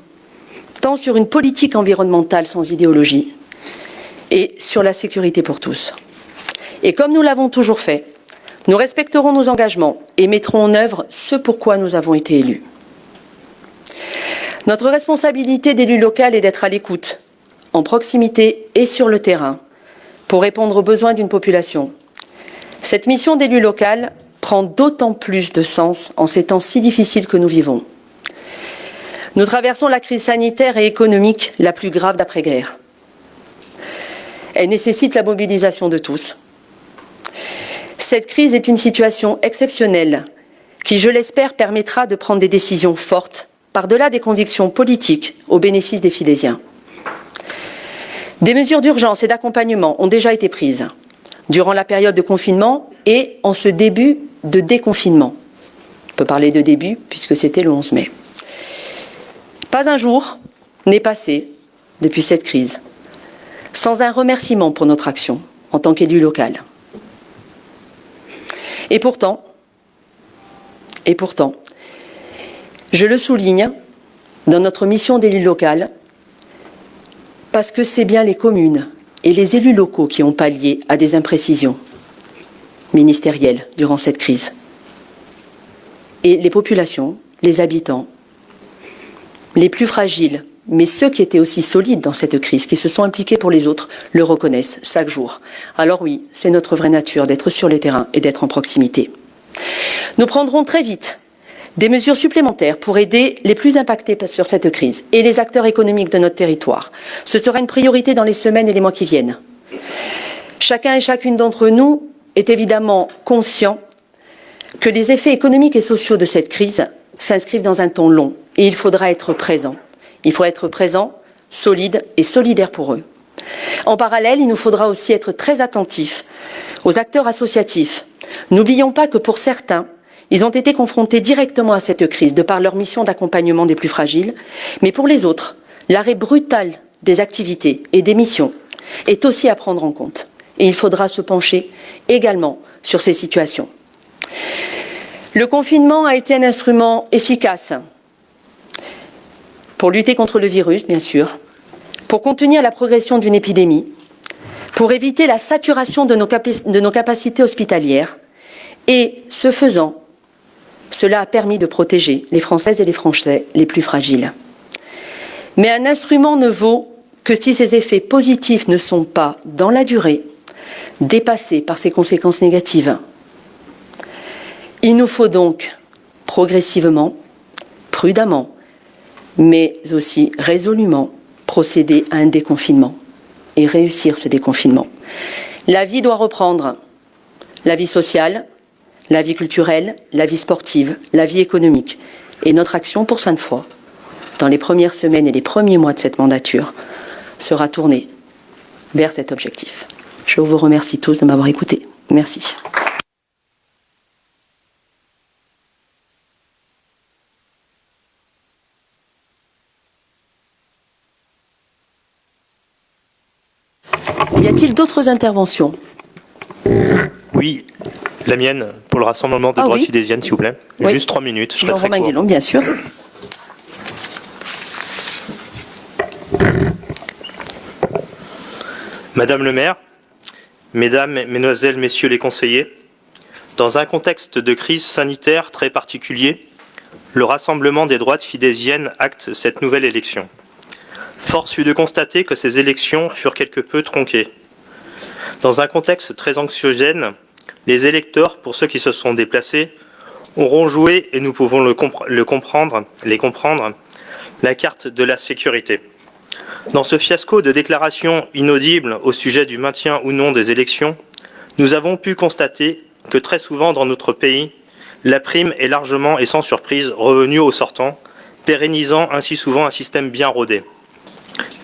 tant sur une politique environnementale sans idéologie et sur la sécurité pour tous. Et comme nous l'avons toujours fait, nous respecterons nos engagements et mettrons en œuvre ce pourquoi nous avons été élus. Notre responsabilité d'élu local est d'être à l'écoute, en proximité et sur le terrain, pour répondre aux besoins d'une population. Cette mission d'élu local prend d'autant plus de sens en ces temps si difficiles que nous vivons. Nous traversons la crise sanitaire et économique la plus grave d'après-guerre. Elle nécessite la mobilisation de tous. Cette crise est une situation exceptionnelle qui, je l'espère, permettra de prendre des décisions fortes par-delà des convictions politiques au bénéfice des Fidésiens. Des mesures d'urgence et d'accompagnement ont déjà été prises durant la période de confinement et en ce début de déconfinement. On peut parler de début puisque c'était le 11 mai. Pas un jour n'est passé depuis cette crise sans un remerciement pour notre action en tant qu'élu local. Et pourtant, je le souligne dans notre mission d'élu local, parce que c'est bien les communes et les élus locaux qui ont pallié à des imprécisions ministérielles durant cette crise. Et les populations, les habitants, les plus fragiles, mais ceux qui étaient aussi solides dans cette crise, qui se sont impliqués pour les autres, le reconnaissent chaque jour. Alors oui, c'est notre vraie nature d'être sur le terrain et d'être en proximité. Nous prendrons très vite des mesures supplémentaires pour aider les plus impactés sur cette crise et les acteurs économiques de notre territoire. Ce sera une priorité dans les semaines et les mois qui viennent. Chacun et chacune d'entre nous est évidemment conscient que les effets économiques et sociaux de cette crise s'inscrivent dans un temps long et il faudra être présent. Il faut être présent, solide et solidaire pour eux. En parallèle, il nous faudra aussi être très attentifs aux acteurs associatifs. N'oublions pas que pour certains, ils ont été confrontés directement à cette crise de par leur mission d'accompagnement des plus fragiles, mais pour les autres, l'arrêt brutal des activités et des missions est aussi à prendre en compte. Et il faudra se pencher également sur ces situations. Le confinement a été un instrument efficace pour lutter contre le virus, bien sûr, pour contenir la progression d'une épidémie, pour éviter la saturation de nos capacités hospitalières. Et ce faisant, cela a permis de protéger les Françaises et les Français les plus fragiles. Mais un instrument ne vaut que si ses effets positifs ne sont pas, dans la durée, dépassés par ses conséquences négatives. Il nous faut donc progressivement, prudemment, mais aussi résolument procéder à un déconfinement et réussir ce déconfinement. La vie doit reprendre, la vie sociale, la vie culturelle, la vie sportive, la vie économique. Et notre action pour Sainte-Foy, dans les premières semaines et les premiers mois de cette mandature, sera tournée vers cet objectif. Je vous remercie tous de m'avoir écouté. Merci. Y a-t-il d'autres interventions? Oui, la mienne, pour le rassemblement des droites fidésiennes, s'il vous plaît. Oui. Juste 3 minutes, je serai très Romain court. Guélon, bien sûr. Madame le maire, mesdames, mesdemoiselles, messieurs les conseillers, dans un contexte de crise sanitaire très particulier, le rassemblement des droites fidésiennes acte cette nouvelle élection. Force fut de constater que ces élections furent quelque peu tronquées. Dans un contexte très anxiogène, les électeurs, pour ceux qui se sont déplacés, auront joué, et nous pouvons les comprendre, la carte de la sécurité. Dans ce fiasco de déclarations inaudibles au sujet du maintien ou non des élections, nous avons pu constater que très souvent dans notre pays, la prime est largement et sans surprise revenue aux sortants, pérennisant ainsi souvent un système bien rodé.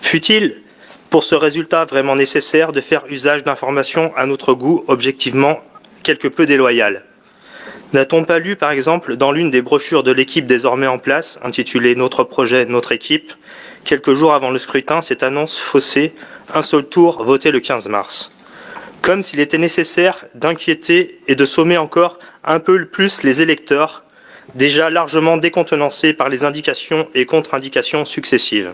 Fut-il, pour ce résultat vraiment nécessaire, de faire usage d'informations à notre goût objectivement quelque peu déloyales? N'a-t-on pas lu, par exemple, dans l'une des brochures de l'équipe désormais en place, intitulée « Notre projet, notre équipe », quelques jours avant le scrutin, cette annonce faussée, un seul tour, voté le 15 mars. Comme s'il était nécessaire d'inquiéter et de sommer encore un peu plus les électeurs, déjà largement décontenancés par les indications et contre-indications successives.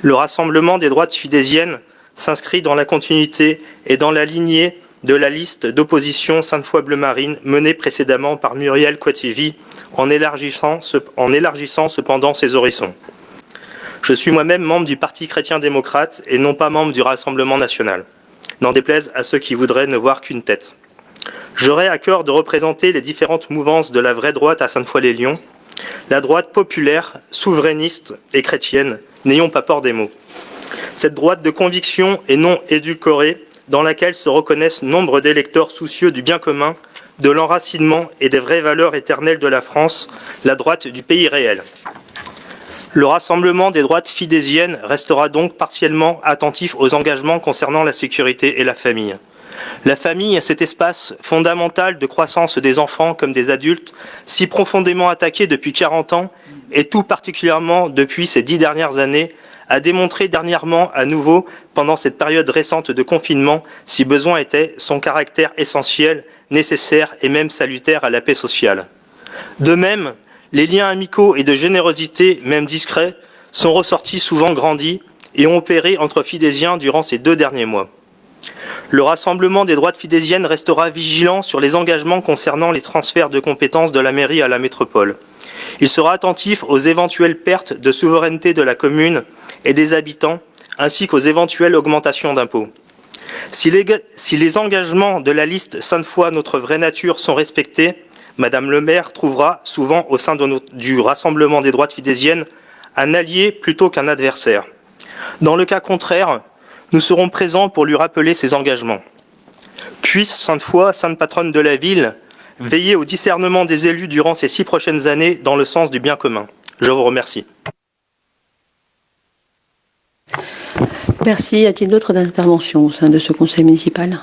Le rassemblement des droites fidésiennes s'inscrit dans la continuité et dans la lignée de la liste d'opposition Sainte-Foy-Bleu Marine menée précédemment par Muriel Kouativi en élargissant cependant ses horizons. Je suis moi-même membre du Parti chrétien-démocrate et non pas membre du Rassemblement national, n'en déplaise à ceux qui voudraient ne voir qu'une tête. J'aurai à cœur de représenter les différentes mouvances de la vraie droite à Sainte-Foy-les-Lyons, la droite populaire, souverainiste et chrétienne, n'ayons pas peur des mots. Cette droite de conviction et non édulcorée, dans laquelle se reconnaissent nombre d'électeurs soucieux du bien commun, de l'enracinement et des vraies valeurs éternelles de la France, la droite du pays réel. Le rassemblement des droites fidésiennes restera donc partiellement attentif aux engagements concernant la sécurité et la famille. La famille est cet espace fondamental de croissance des enfants comme des adultes, si profondément attaqué depuis 40 ans, et tout particulièrement depuis ces 10 dernières années, a démontré dernièrement à nouveau, pendant cette période récente de confinement, si besoin était, son caractère essentiel, nécessaire et même salutaire à la paix sociale. De même, les liens amicaux et de générosité, même discrets, sont ressortis souvent grandis et ont opéré entre fidésiens durant ces 2 derniers mois. Le rassemblement des droites fidésiennes restera vigilant sur les engagements concernant les transferts de compétences de la mairie à la métropole. Il sera attentif aux éventuelles pertes de souveraineté de la commune et des habitants, ainsi qu'aux éventuelles augmentations d'impôts. Si les engagements de la liste Sainte-Foy, notre vraie nature, sont respectés, Madame le maire trouvera souvent au sein du Rassemblement des droites fidésiennes un allié plutôt qu'un adversaire. Dans le cas contraire, nous serons présents pour lui rappeler ses engagements. Puisse, sainte foi, sainte patronne de la ville, veiller au discernement des élus durant ces 6 prochaines années dans le sens du bien commun. Je vous remercie. Merci. Y a-t-il d'autres interventions au sein de ce conseil municipal?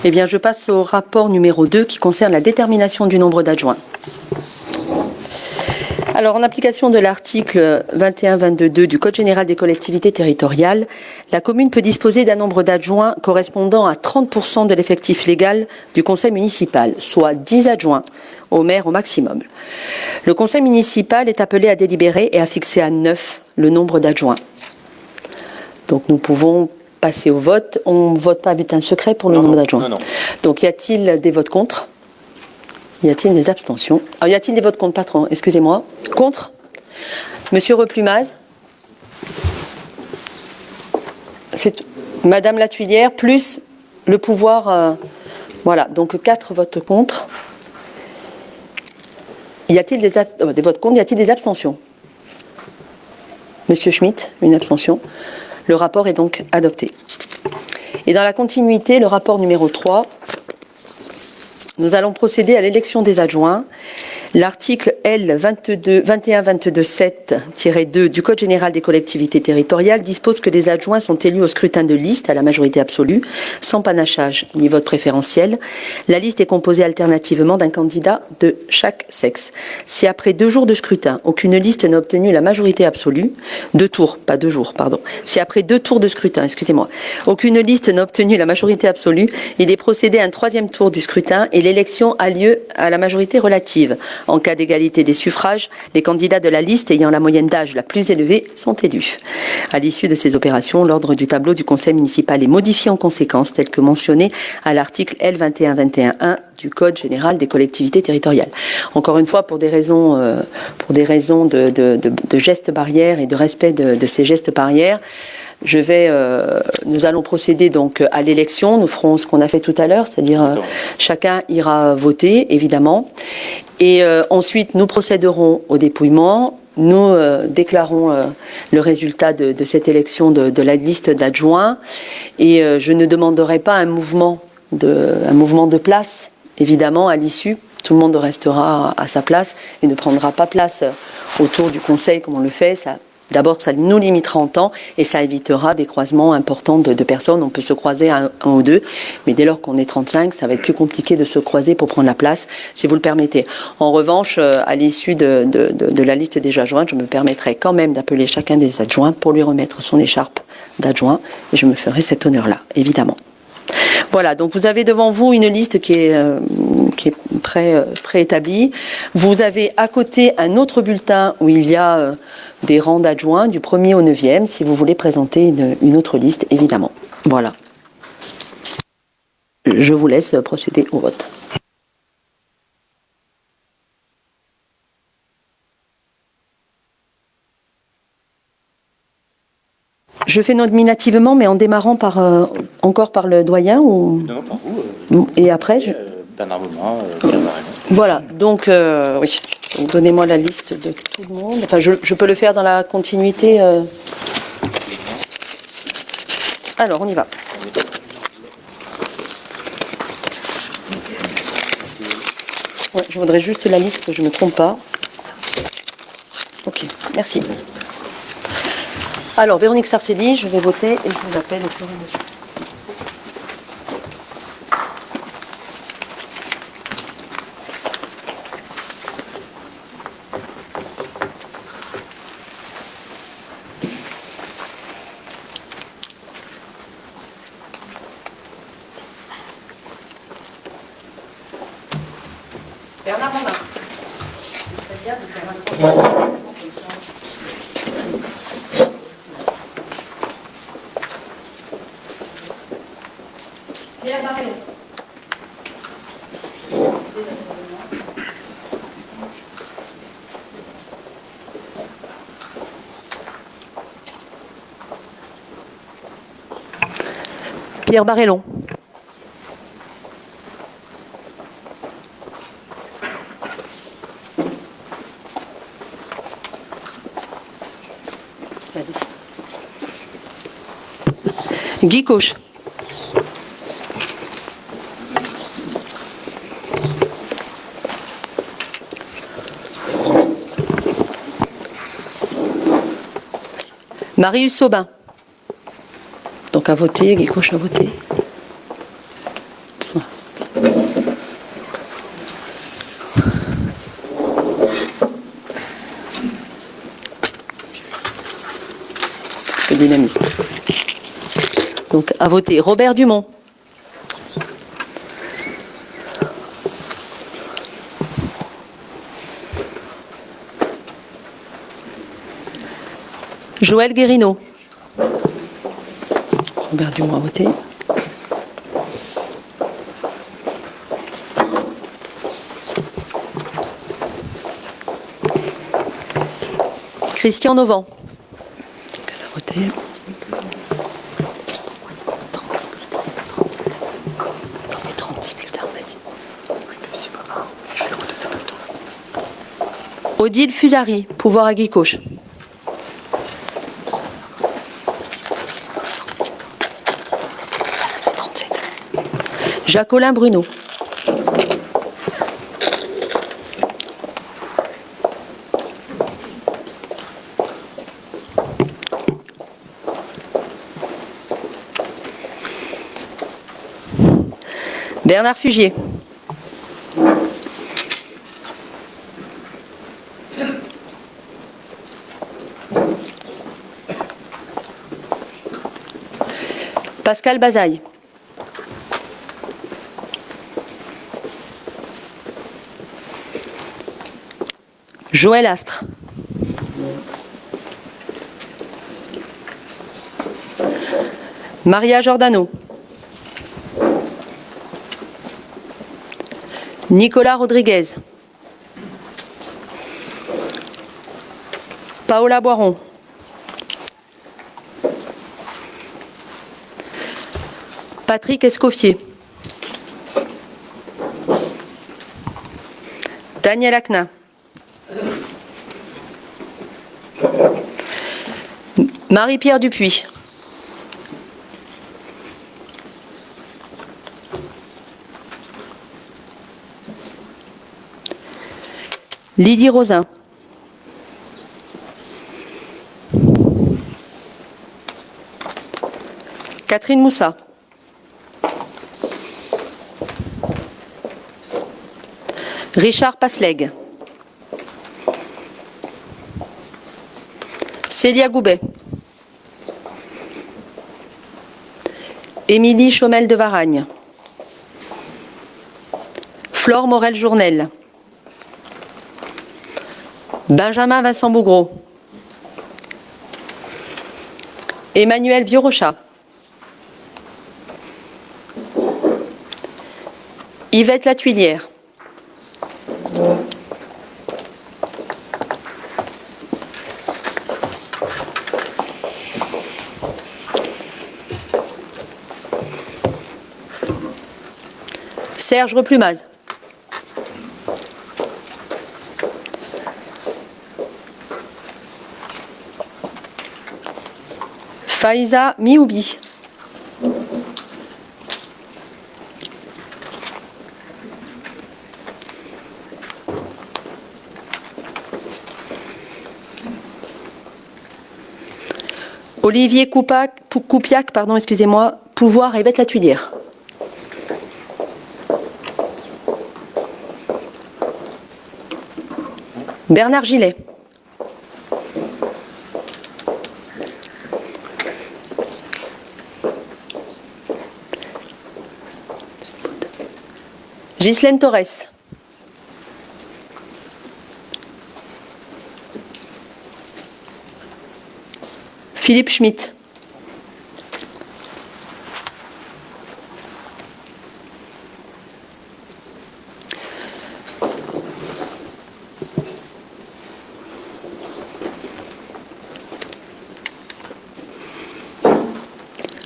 Eh bien, je passe au rapport numéro 2 qui concerne la détermination du nombre d'adjoints. Alors, en application de l'article 21-22 du Code général des collectivités territoriales, la commune peut disposer d'un nombre d'adjoints correspondant à 30% de l'effectif légal du conseil municipal, soit 10 adjoints au maire au maximum. Le conseil municipal est appelé à délibérer et à fixer à 9 le nombre d'adjoints. Donc, nous pouvons passer au vote. On ne vote pas à bulletin secret pour le nombre d'adjoints. Non. Donc, y a-t-il des votes contre? Y a-t-il des abstentions? Alors, y a-t-il des votes contre, patron? Excusez-moi. Contre? Monsieur Replumaz? C'est Madame la Tuilière, plus le pouvoir... voilà, donc 4 votes contre. Y a-t-il des votes contre? Y a-t-il des abstentions? Monsieur Schmitt, une abstention. Le rapport est donc adopté. Et dans la continuité, le rapport numéro 3... Nous allons procéder à l'élection des adjoints. L'article L 21-22-7-2 du Code général des collectivités territoriales dispose que les adjoints sont élus au scrutin de liste à la majorité absolue, sans panachage ni vote préférentiel. La liste est composée alternativement d'un candidat de chaque sexe. Si après 2 jours de scrutin, aucune liste n'a obtenu la majorité absolue, 2 tours, pas 2 jours, pardon. Si après 2 tours de scrutin, excusez-moi, aucune liste n'a obtenu la majorité absolue, il est procédé à un 3e tour du scrutin et l'élection a lieu à la majorité relative. En cas d'égalité des suffrages, les candidats de la liste ayant la moyenne d'âge la plus élevée sont élus. À l'issue de ces opérations, l'ordre du tableau du conseil municipal est modifié en conséquence, tel que mentionné à l'article L 21-21-1 du Code général des collectivités territoriales. Encore une fois, pour des raisons de gestes barrières et de respect de ces gestes barrières, nous allons procéder donc à l'élection. Nous ferons ce qu'on a fait tout à l'heure, c'est-à-dire chacun ira voter, évidemment. Et ensuite, nous procéderons au dépouillement. Nous déclarons le résultat de cette élection de la liste d'adjoints. Et je ne demanderai pas un mouvement de place, évidemment, à l'issue. Tout le monde restera à sa place et ne prendra pas place autour du conseil comme on le fait. D'abord, ça nous limitera en temps et ça évitera des croisements importants de personnes. On peut se croiser un ou deux, mais dès lors qu'on est 35, ça va être plus compliqué de se croiser pour prendre la place, si vous le permettez. En revanche, à l'issue de la liste des adjoints, je me permettrai quand même d'appeler chacun des adjoints pour lui remettre son écharpe d'adjoint et je me ferai cet honneur-là, évidemment. Voilà, donc vous avez devant vous une liste qui est préétablie. Vous avez à côté un autre bulletin où il y a des rangs d'adjoints du 1er au 9e, si vous voulez présenter une autre liste, évidemment. Voilà. Je vous laisse procéder au vote. Je fais nominativement, mais en démarrant encore par le doyen ou... Non, par vous. Et après Bernard Moulin, Pierre Barrel. Voilà, donc oui. Donc, donnez-moi la liste de tout le monde. Enfin, je peux le faire dans la continuité. Alors, on y va. Ouais, je voudrais juste la liste, que je ne me trompe pas. Ok, merci. Alors, Véronique Sarcelli, je vais voter et je vous appelle au fur et à mesure. Bernard Moulin. C'est bien de faire un centre. Pierre Barrel. Pierre Barrellon. Guy Cauche. Marius Saubin. Donc à voter, Guy Cauche a voté. Le dynamisme. Donc à voter, Robert Dumont. Joël Guérino. Robert Dumont a voté. Christian Novant. Elle a voté. Odile Fusari, pouvoir à Guy Cauche. Jacqueline Bruno. Bernard Fugier. Pascal Bazaille. Joël Astre. Maria Giordano. Nicolas Rodriguez. Paola Boiron. Patrick Escoffier. Daniel Aknin. Marie-Pierre Dupuis. Lydie Rosin. Catherine Moussa. Richard Pasleg. Célia Goubet. Émilie Chomel de Varagne. Flore Morel-Journel. Benjamin Vincent Bougreau. Emmanuel Vieux-Rochat. Yvette Latuilière. Serge Replumaz. Faiza Mioubi. Olivier Coupiac, pardon, excusez-moi, pouvoir à Yvette Latuilière. Bernard Gillet. Ghislaine Torres. Philippe Schmitt.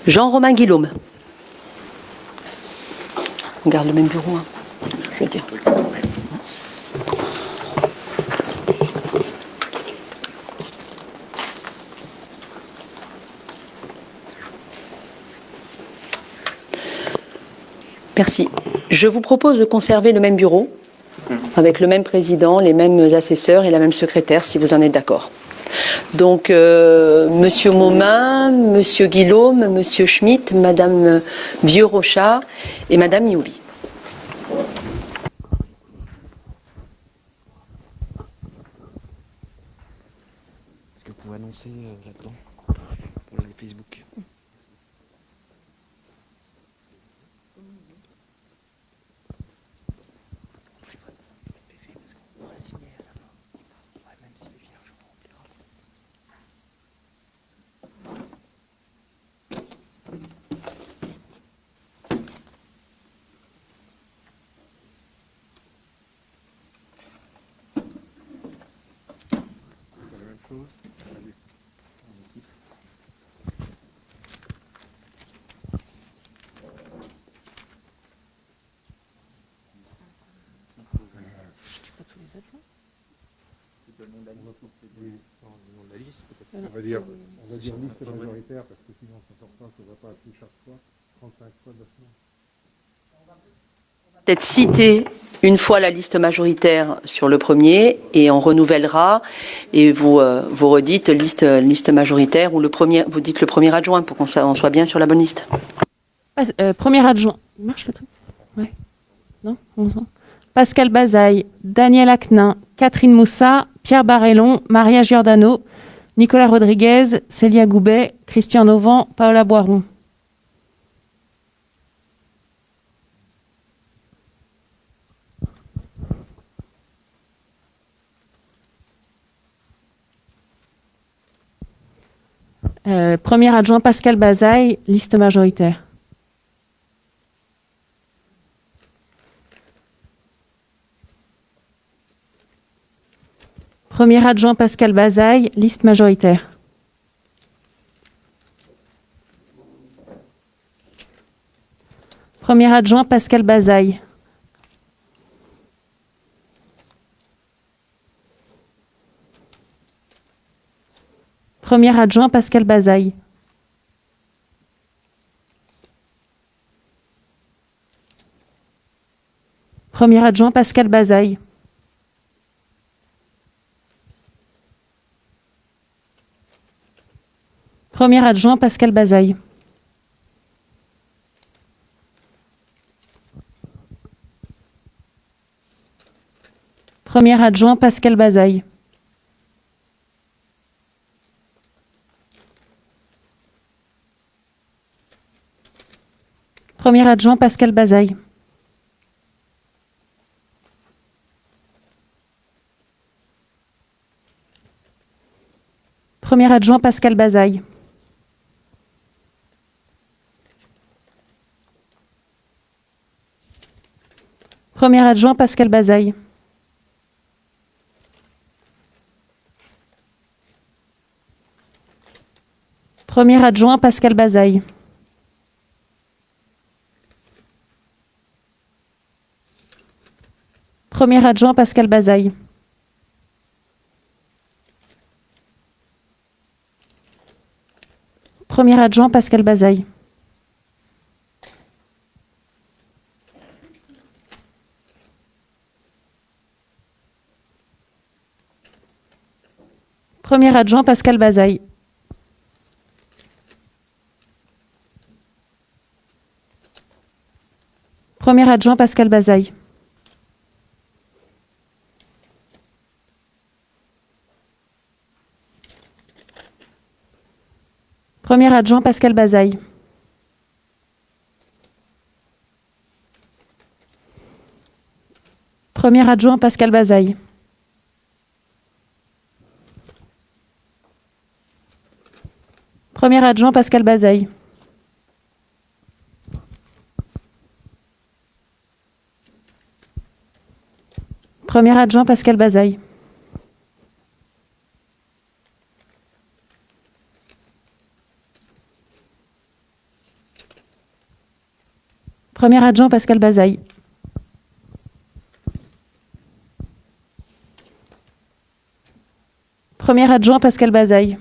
Jean-Romain Guillaume. On garde le même bureau, hein, je veux dire. Merci. Je vous propose de conserver le même bureau, avec le même président, les mêmes assesseurs et la même secrétaire, si vous en êtes d'accord. Donc, Monsieur Momin, Monsieur Guillaume, Monsieur Schmitt, Madame Vieux-Rochard et Madame Iouli. Est-ce que vous pouvez annoncer là-dedans pour le Facebook? On va dire liste majoritaire parce que sinon c'est important qu'on ne va pas appeler chaque fois 35 fois de la semaine. Peut-être citer une fois la liste majoritaire sur le premier et on renouvellera et vous redites liste majoritaire ou vous dites le premier adjoint pour qu'on soit bien sur la bonne liste. Premier adjoint. Il marche le truc? Ouais. Non? Pascal Bazaille, Daniel Aknin, Catherine Moussa, Pierre Barrellon, Maria Giordano, Nicolas Rodriguez, Célia Goubet, Christian Novant, Paola Boiron. Premier adjoint Pascal Bazaille, liste majoritaire. Premier adjoint Pascal Bazaille, liste majoritaire. Premier adjoint Pascal Bazaille. Premier adjoint Pascal Bazaille. Premier adjoint Pascal Bazaille. Premier adjoint Pascal Bazaille. Premier adjoint Pascal Bazaille. Premier adjoint Pascal Bazaille. Premier adjoint Pascal Bazaille. Premier adjoint Pascal Bazaille. Premier adjoint Pascal Bazaille. Premier adjoint Pascal Bazaille. Premier adjoint Pascal Bazaille. Premier adjoint Pascal Bazaille. Premier adjoint Pascal Bazaille. Premier adjoint Pascal Bazaille. Premier adjoint Pascal Bazaille. Premier adjoint Pascal Bazaille. Premier adjoint Pascal Bazaille. Premier adjoint Pascal Bazaille. Premier adjoint Pascal Bazaille.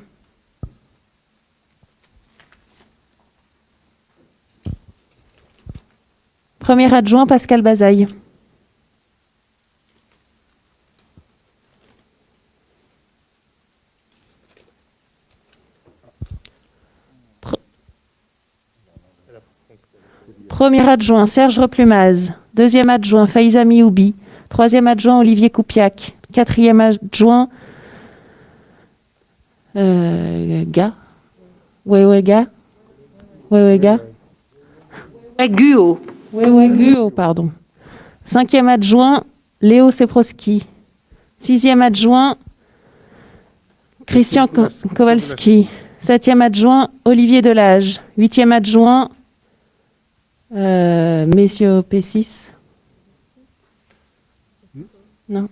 Premier adjoint, Pascal Bazaille. Premier adjoint, Serge Replumaz. Deuxième adjoint, Faïza Mihoubi. Troisième adjoint, Olivier Koupiac. Quatrième adjoint, Ga. Wewega. Guo. Guo, pardon. Cinquième adjoint, Léo Seproski. Sixième adjoint, Christian Kowalski. Septième adjoint, Olivier Delage. Huitième adjoint, Messieurs P6. Non.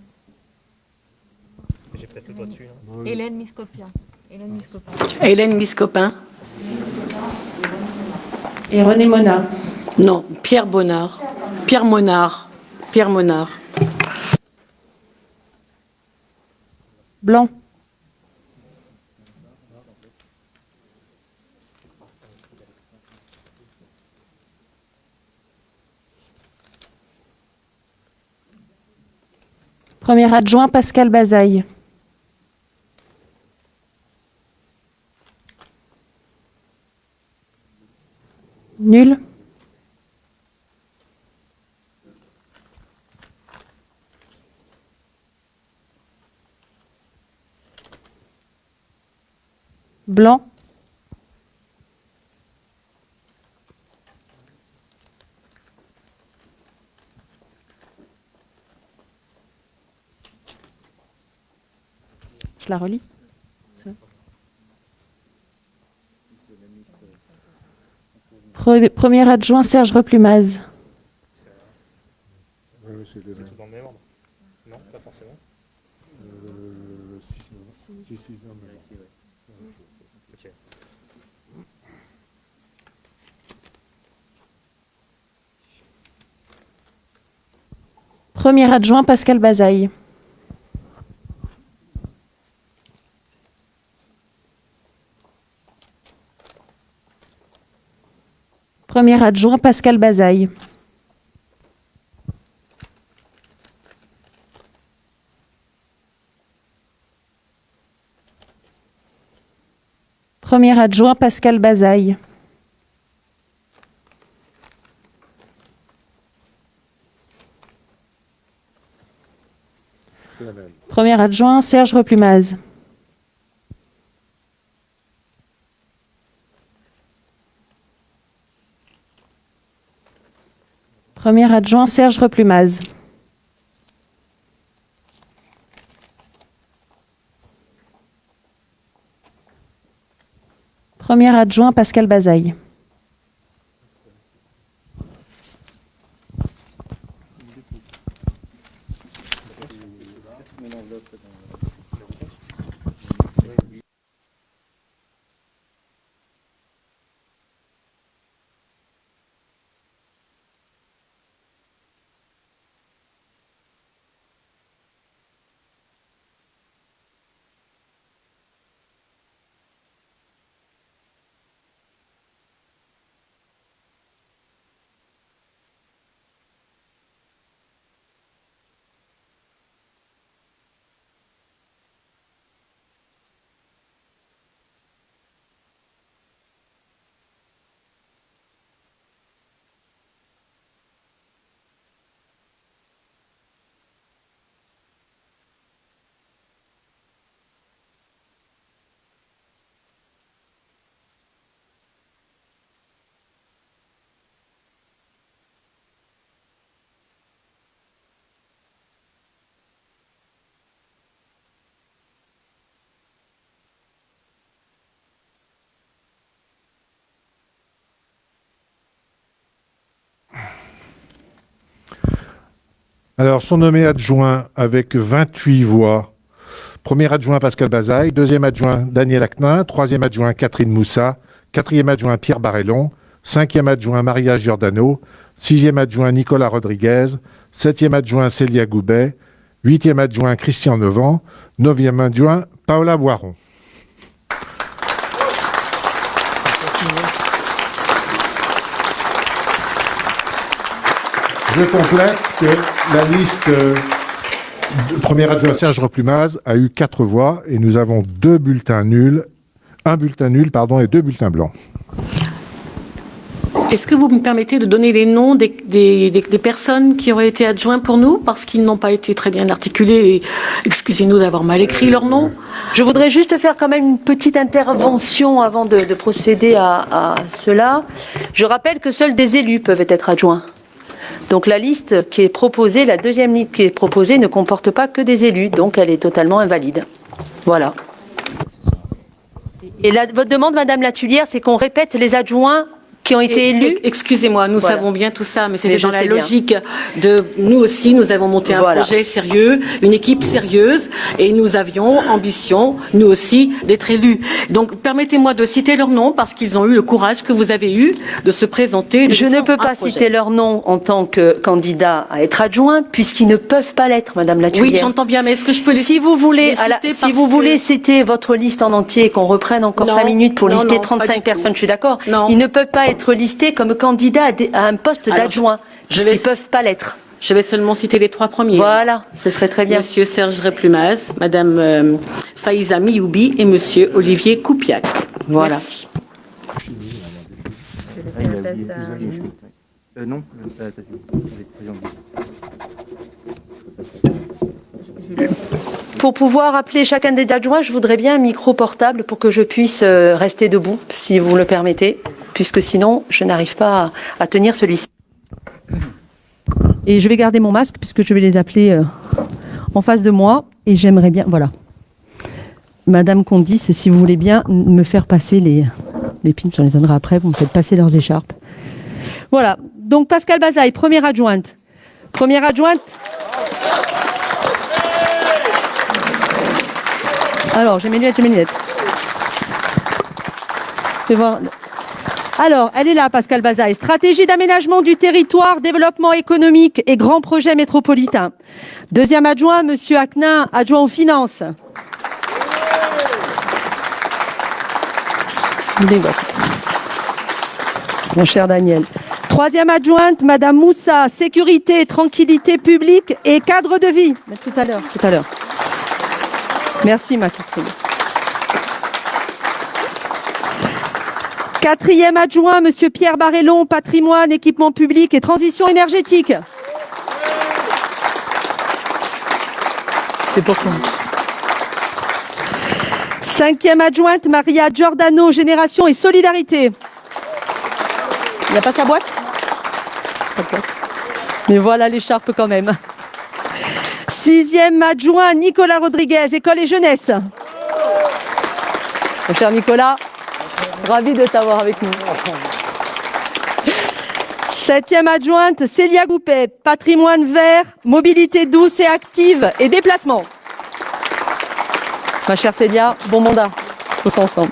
J'ai peut-être le doigt dessus. Hélène Miscopien. Hélène Miscopin. Et René Monard. Non, Pierre Bonnard. Pierre Monard. Blanc. Premier adjoint, Pascal Bazaille. Nul. Blanc. Je la relis. Premier adjoint, Serge Replumaz. C'est tout dans le même ordre. Non, pas forcément. Ok. Premier adjoint, Pascal Bazaille. Premier adjoint, Pascal Bazaille. Premier adjoint, Pascal Bazaille. Premier adjoint, Serge Replumaz. Premier adjoint, Serge Replumaz. Premier adjoint, Pascal Bazaille. Alors, sont nommés adjoints avec 28 voix. Premier adjoint, Pascal Bazaille. Deuxième adjoint, Daniel Acnin. Troisième adjoint, Catherine Moussa. Quatrième adjoint, Pierre Barrellon. Cinquième adjoint, Maria Giordano. Sixième adjoint, Nicolas Rodriguez. Septième adjoint, Célia Goubet. Huitième adjoint, Christian Nevant. Neuvième adjoint, Paola Boiron. Je complète que la liste de premier adjoint Serge Replumaz a eu 4 voix et nous avons 2 bulletins nuls, un bulletin nul, pardon, et 2 bulletins blancs. Est-ce que vous me permettez de donner les noms des personnes qui auraient été adjoints pour nous parce qu'ils n'ont pas été très bien articulés et excusez-nous d'avoir mal écrit leurs noms? Je voudrais juste faire quand même une petite intervention avant de procéder à cela. Je rappelle que seuls des élus peuvent être adjoints. Donc la liste qui est proposée, la deuxième liste qui est proposée ne comporte pas que des élus, donc elle est totalement invalide. Voilà. Et votre demande, Madame Latulière, c'est qu'on répète les adjoints qui ont été élus. Excusez-moi, nous Voilà. savons bien tout ça, mais Mais c'est je dans la sais bien. logique de nous aussi, nous avons monté un Voilà. projet sérieux, une équipe sérieuse, et nous avions ambition, nous aussi, d'être élus. Donc, permettez-moi de citer leurs noms parce qu'ils ont eu le courage que vous avez eu de se présenter. Je ne peux pas citer leur nom en tant que candidat à être adjoint, puisqu'ils ne peuvent pas l'être, Madame Latulière. Oui, j'entends bien, mais est-ce que je peux les Si vous voulez, les citer si parce vous que- voulez citer votre liste en entier et qu'on reprenne encore Non, 5 minutes pour non, lister non, pas 35 du personnes, tout. je suis d'accord. Non. Ils ne peuvent pas être listés comme candidats à un poste Alors, d'adjoint. je Ils vais- ne peuvent pas l'être. Je vais seulement citer les 3 premiers. Voilà, ce serait très bien. Monsieur Serge Replumaz, Madame Faiza Miyoubi et Monsieur Olivier Koupiak. Voilà. Merci. Non. Pour pouvoir appeler chacun des adjoints, je voudrais bien un micro portable pour que je puisse rester debout, si vous le permettez, puisque sinon, je n'arrive pas à tenir celui-ci. Et je vais garder mon masque, puisque je vais les appeler en face de moi, et j'aimerais bien... Voilà. Madame Condis, si vous voulez bien me faire passer les pins, on les donnera après, vous me faites passer leurs écharpes. Voilà. Donc, Pascal Bazaille, première adjointe. Première adjointe... Alors, j'ai mes lunettes. Je vais voir. Alors, elle est là, Pascal Bazaille. Stratégie d'aménagement du territoire, développement économique et grands projets métropolitains. Deuxième adjoint, Monsieur Aknin, adjoint aux finances. Il est votre. Mon cher Daniel. Troisième adjointe, Madame Moussa, sécurité, tranquillité publique et cadre de vie. Mais tout à l'heure. Merci, ma Catherine. Quatrième adjoint, Monsieur Pierre Barrellon, patrimoine, équipement public et transition énergétique. C'est pourquoi. Cinquième adjointe, Maria Giordano, génération et solidarité. Il n'y a pas sa boîte? Pas de boîte. Mais voilà l'écharpe quand même. Sixième adjoint, Nicolas Rodriguez, école et jeunesse. Mon cher Nicolas, ravi de t'avoir avec nous. Septième adjointe, Célia Goupet, patrimoine vert, mobilité douce et active et déplacement. Ma chère Célia, bon mandat, tous ensemble.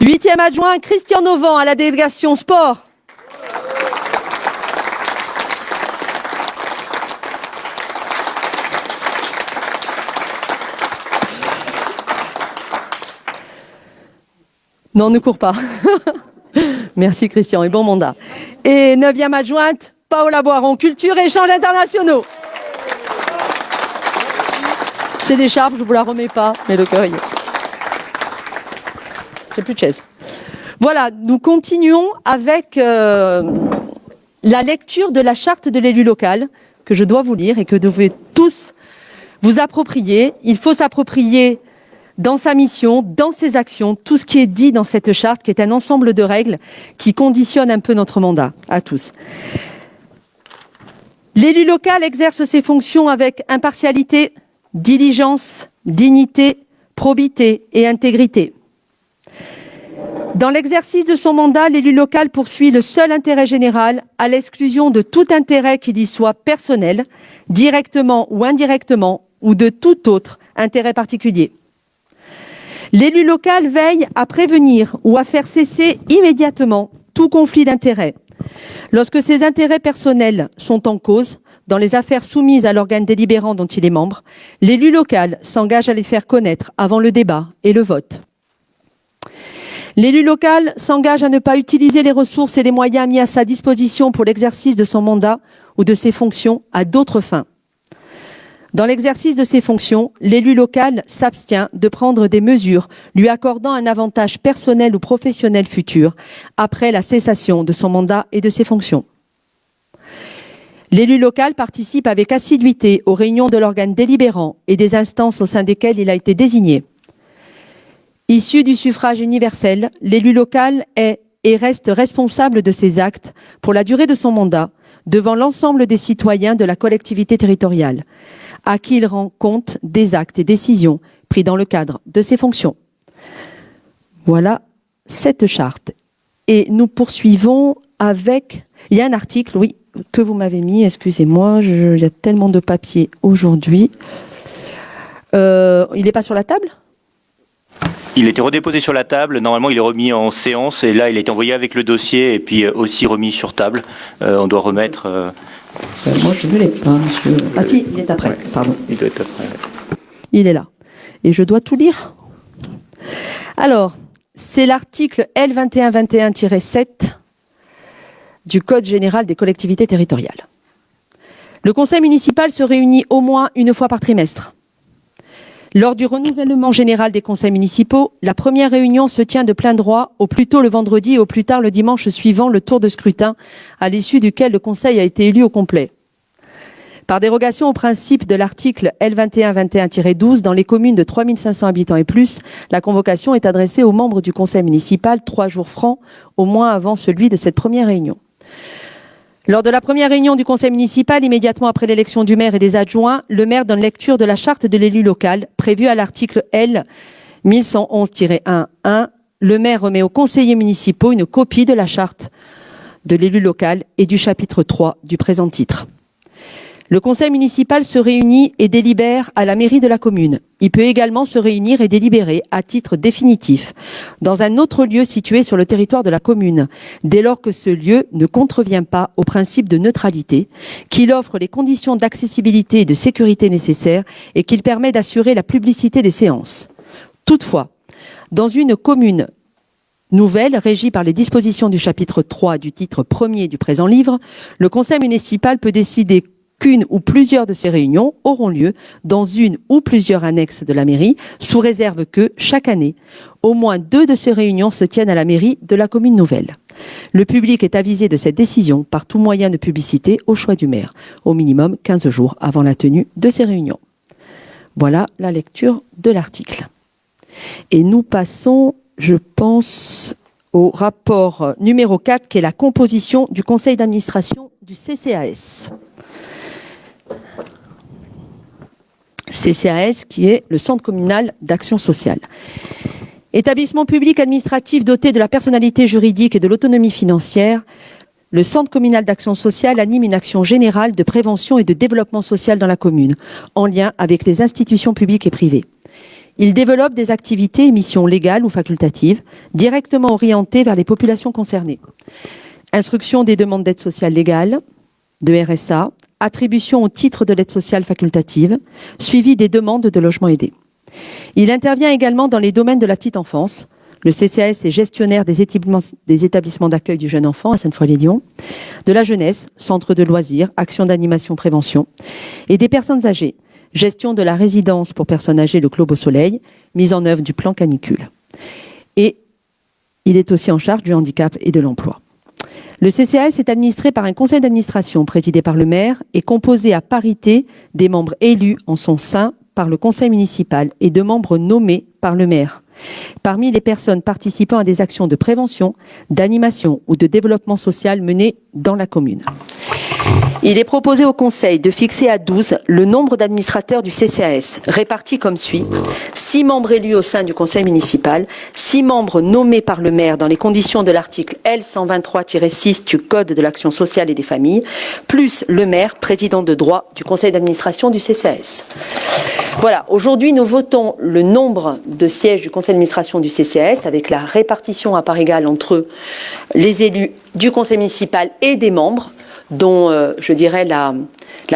Huitième adjoint, Christian Novant à la délégation sport. Non, ne cours pas. Merci Christian et bon mandat. Et neuvième adjointe, Paola Boiron, culture et échanges internationaux. C'est l'écharpe, je ne vous la remets pas, mais le cœur y est. J'ai plus de chaise. Voilà, nous continuons avec la lecture de la charte de l'élu local que je dois vous lire et que vous devez tous vous approprier. Il faut s'approprier dans sa mission, dans ses actions, tout ce qui est dit dans cette charte, qui est un ensemble de règles qui conditionnent un peu notre mandat, à tous. L'élu local exerce ses fonctions avec impartialité, diligence, dignité, probité et intégrité. Dans l'exercice de son mandat, l'élu local poursuit le seul intérêt général à l'exclusion de tout intérêt qui lui soit personnel, directement ou indirectement, ou de tout autre intérêt particulier. L'élu local veille à prévenir ou à faire cesser immédiatement tout conflit d'intérêts. Lorsque ses intérêts personnels sont en cause, dans les affaires soumises à l'organe délibérant dont il est membre, l'élu local s'engage à les faire connaître avant le débat et le vote. L'élu local s'engage à ne pas utiliser les ressources et les moyens mis à sa disposition pour l'exercice de son mandat ou de ses fonctions à d'autres fins. Dans l'exercice de ses fonctions, l'élu local s'abstient de prendre des mesures lui accordant un avantage personnel ou professionnel futur après la cessation de son mandat et de ses fonctions. L'élu local participe avec assiduité aux réunions de l'organe délibérant et des instances au sein desquelles il a été désigné. Issu du suffrage universel, l'élu local est et reste responsable de ses actes pour la durée de son mandat devant l'ensemble des citoyens de la collectivité territoriale, à qui il rend compte des actes et décisions pris dans le cadre de ses fonctions. Voilà cette charte. Et nous poursuivons avec... Il y a un article, oui, que vous m'avez mis, excusez-moi, il y a tellement de papiers aujourd'hui. Il n'est pas sur la table ? Il a été redéposé sur la table. Normalement, il est remis en séance et là, il a été envoyé avec le dossier et puis aussi remis sur table. On doit remettre... Moi, je ne l'ai pas, monsieur. Ah si, il est après, pardon. Il doit être après. Il est là. Et je dois tout lire. Alors, c'est l'article L2121-7 du Code général des collectivités territoriales. Le conseil municipal se réunit au moins une fois par trimestre. Lors du renouvellement général des conseils municipaux, la première réunion se tient de plein droit, au plus tôt le vendredi et au plus tard le dimanche suivant le tour de scrutin, à l'issue duquel le conseil a été élu au complet. Par dérogation au principe de l'article L2121-12, dans les communes de 3500 habitants et plus, la convocation est adressée aux membres du conseil municipal 3 jours francs, au moins avant celui de cette première réunion. Lors de la première réunion du conseil municipal, immédiatement après l'élection du maire et des adjoints, le maire donne lecture de la charte de l'élu local, prévue à l'article L 1111-1.1. Le maire remet aux conseillers municipaux une copie de la charte de l'élu local et du chapitre 3 du présent titre. Le conseil municipal se réunit et délibère à la mairie de la commune. Il peut également se réunir et délibérer à titre définitif dans un autre lieu situé sur le territoire de la commune, dès lors que ce lieu ne contrevient pas au principe de neutralité, qu'il offre les conditions d'accessibilité et de sécurité nécessaires et qu'il permet d'assurer la publicité des séances. Toutefois, dans une commune nouvelle, régie par les dispositions du chapitre 3 du titre 1er du présent livre, le conseil municipal peut décider qu'une ou plusieurs de ces réunions auront lieu dans une ou plusieurs annexes de la mairie, sous réserve que, chaque année, au moins 2 de ces réunions se tiennent à la mairie de la commune nouvelle. Le public est avisé de cette décision par tout moyen de publicité au choix du maire, au minimum 15 jours avant la tenue de ces réunions. Voilà la lecture de l'article. Et nous passons, je pense, au rapport numéro 4, qui est la composition du conseil d'administration du CCAS. CCAS, qui est le Centre communal d'action sociale. Établissement public administratif doté de la personnalité juridique et de l'autonomie financière, le Centre communal d'action sociale anime une action générale de prévention et de développement social dans la commune, en lien avec les institutions publiques et privées. Il développe des activités et missions légales ou facultatives, directement orientées vers les populations concernées. Instruction des demandes d'aide sociale légale, de RSA, attribution au titre de l'aide sociale facultative, suivi des demandes de logement aidé. Il intervient également dans les domaines de la petite enfance. Le CCAS est gestionnaire des établissements d'accueil du jeune enfant à Sainte-Foy-les-Lyons, de la jeunesse, centre de loisirs, action d'animation prévention, et des personnes âgées, gestion de la résidence pour personnes âgées, le Clos Beau Soleil, mise en œuvre du plan canicule. Et il est aussi en charge du handicap et de l'emploi. Le CCAS est administré par un conseil d'administration présidé par le maire et composé à parité des membres élus en son sein par le conseil municipal et de membres nommés par le maire. Parmi les personnes participant à des actions de prévention, d'animation ou de développement social menées dans la commune. Il est proposé au Conseil de fixer à 12 le nombre d'administrateurs du CCAS, répartis comme suit. 6 membres élus au sein du Conseil municipal, 6 membres nommés par le maire dans les conditions de l'article L123-6 du Code de l'action sociale et des familles, plus le maire, président de droit du Conseil d'administration du CCAS. Voilà, aujourd'hui nous votons le nombre de sièges du Conseil d'administration du CCAS avec la répartition à part égale entre les élus du Conseil municipal et des membres. dont, je dirais, la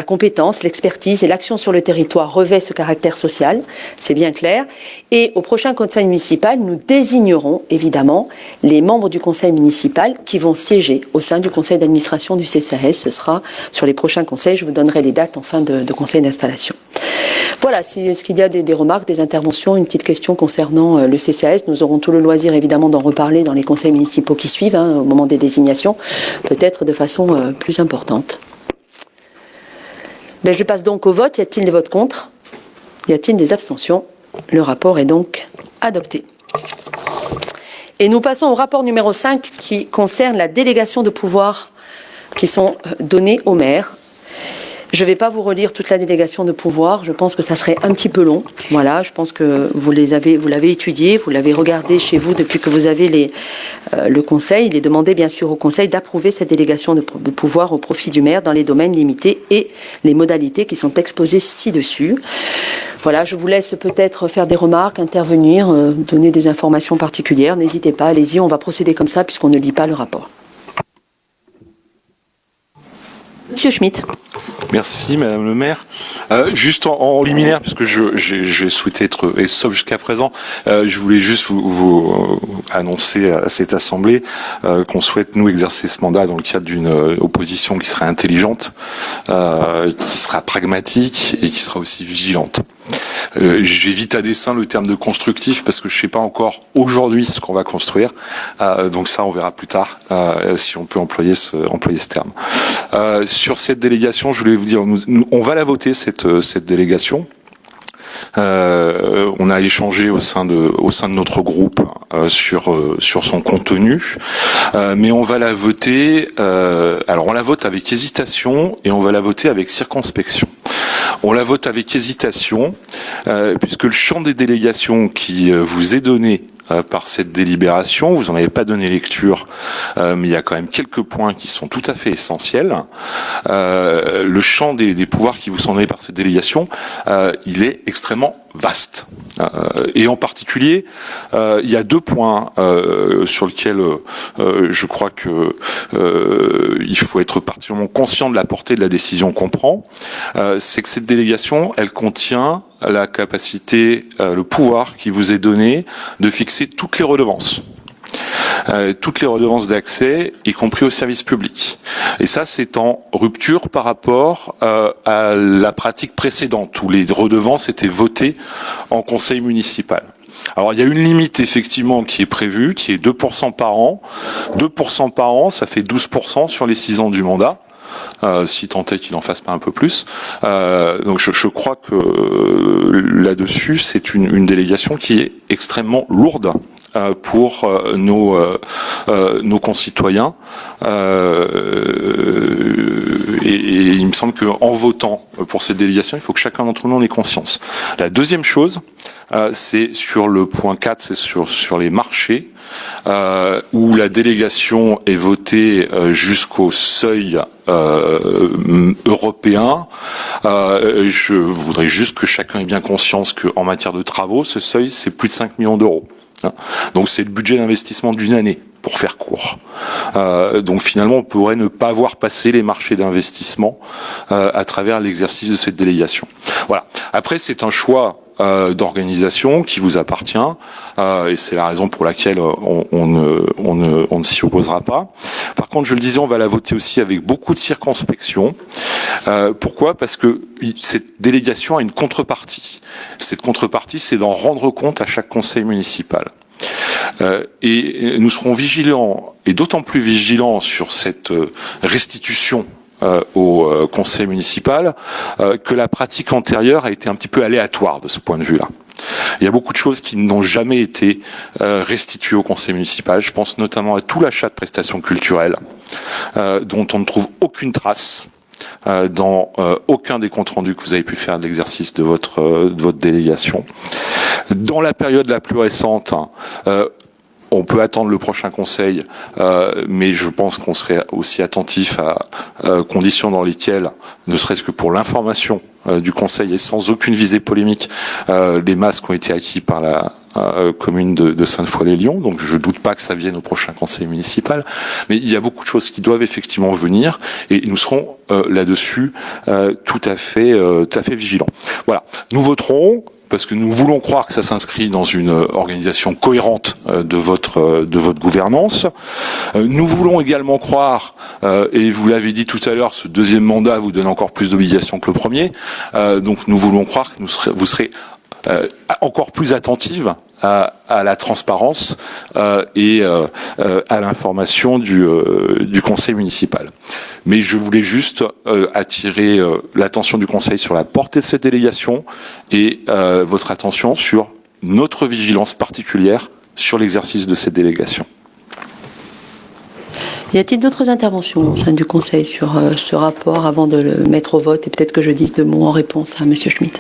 compétence, l'expertise et l'action sur le territoire revêt ce caractère social, c'est bien clair. Et au prochain conseil municipal, nous désignerons évidemment les membres du conseil municipal qui vont siéger au sein du conseil d'administration du CCAS. Ce sera sur les prochains conseils, je vous donnerai les dates en fin de conseil d'installation. Voilà, est-ce qu'il y a des remarques, des interventions, une petite question concernant le CCAS? Nous aurons tout le loisir évidemment d'en reparler dans les conseils municipaux qui suivent, au moment des désignations, peut-être de façon plus importante. Je passe donc au vote. Y a-t-il des votes contre? Y a-t-il des abstentions? Le rapport est donc adopté. Et nous passons au rapport numéro 5 qui concerne la délégation de pouvoirs qui sont donnés au maire. Je ne vais pas vous relire toute la délégation de pouvoir, je pense que ça serait un petit peu long. Voilà, je pense que vous l'avez étudié, vous l'avez regardé chez vous depuis que vous avez le conseil. Il est demandé bien sûr au conseil d'approuver cette délégation de pouvoir au profit du maire dans les domaines limités et les modalités qui sont exposées ci-dessus. Voilà, je vous laisse peut-être faire des remarques, intervenir, donner des informations particulières. N'hésitez pas, allez-y, on va procéder comme ça puisqu'on ne lit pas le rapport. Monsieur Schmitt. Merci, Madame le maire. Juste en liminaire, parce que j'ai souhaité être sobre jusqu'à présent, je voulais juste vous annoncer à cette assemblée qu'on souhaite nous exercer ce mandat dans le cadre d'une opposition qui serait intelligente, qui sera pragmatique et qui sera aussi vigilante. J'évite à dessein le terme de constructif parce que je sais pas encore aujourd'hui ce qu'on va construire, donc ça on verra plus tard si on peut employer ce terme. Sur cette délégation, je voulais vous dire, on va la voter cette délégation. On a échangé au sein de notre groupe sur son contenu, mais on va la voter. Alors on la vote avec hésitation et on va la voter avec circonspection. On la vote avec hésitation puisque le champ des délégations qui vous est donné par cette délibération, vous n'en avez pas donné lecture, mais il y a quand même quelques points qui sont tout à fait essentiels. Le champ des pouvoirs qui vous sont donnés par cette délégation, il est extrêmement vaste. Et en particulier, il y a deux points sur lesquels je crois que il faut être particulièrement conscient de la portée de la décision qu'on prend. C'est que cette délégation, elle contient la capacité, le pouvoir qui vous est donné de fixer toutes les redevances d'accès, y compris au service public. Et ça, c'est en rupture par rapport à la pratique précédente, où les redevances étaient votées en conseil municipal. Alors, il y a une limite, effectivement, qui est prévue, qui est 2% par an. 2% par an, ça fait 12% sur les 6 ans du mandat. Si tant est qu'il en fasse pas un peu plus. Donc je crois que là-dessus, c'est une délégation qui est extrêmement lourde pour nos concitoyens. Et il me semble qu'en votant pour cette délégation, il faut que chacun d'entre nous en ait conscience. La deuxième chose, c'est sur le point 4, c'est sur les marchés, où la délégation est votée jusqu'au seuil européen. Je voudrais juste que chacun ait bien conscience qu'en matière de travaux, ce seuil, c'est plus de 5 millions d'euros. Donc c'est le budget d'investissement d'une année, pour faire court. Donc finalement, on pourrait ne pas voir passer les marchés d'investissement à travers l'exercice de cette délégation. Voilà. Après, c'est un choix d'organisation qui vous appartient, et c'est la raison pour laquelle on ne s'y opposera pas. Par contre, je le disais, on va la voter aussi avec beaucoup de circonspection. Pourquoi ? Parce que cette délégation a une contrepartie. Cette contrepartie, c'est d'en rendre compte à chaque conseil municipal. Et nous serons vigilants, et d'autant plus vigilants sur cette restitution au conseil municipal, que la pratique antérieure a été un petit peu aléatoire de ce point de vue-là. Il y a beaucoup de choses qui n'ont jamais été restituées au conseil municipal. Je pense notamment à tout l'achat de prestations culturelles, dont on ne trouve aucune trace dans aucun des comptes rendus que vous avez pu faire de l'exercice de votre délégation. Dans la période la plus récente, on peut attendre le prochain conseil, mais je pense qu'on serait aussi attentif à conditions dans lesquelles, ne serait-ce que pour l'information du conseil et sans aucune visée polémique, les masques ont été acquis par commune de Sainte-Foy-les-Lyons, donc je ne doute pas que ça vienne au prochain conseil municipal, mais il y a beaucoup de choses qui doivent effectivement venir, et nous serons là-dessus tout à fait vigilants. Voilà, nous voterons, parce que nous voulons croire que ça s'inscrit dans une organisation cohérente de votre gouvernance. Nous voulons également croire, et vous l'avez dit tout à l'heure, ce deuxième mandat vous donne encore plus d'obligations que le premier, donc nous voulons croire que vous serez encore plus attentive à la transparence et à l'information du conseil municipal. Mais je voulais juste attirer l'attention du conseil sur la portée de cette délégation et votre attention sur notre vigilance particulière sur l'exercice de cette délégation. Y a-t-il d'autres interventions au sein du conseil sur ce rapport avant de le mettre au vote, et peut-être que je dise deux mots en réponse à M. Schmitt?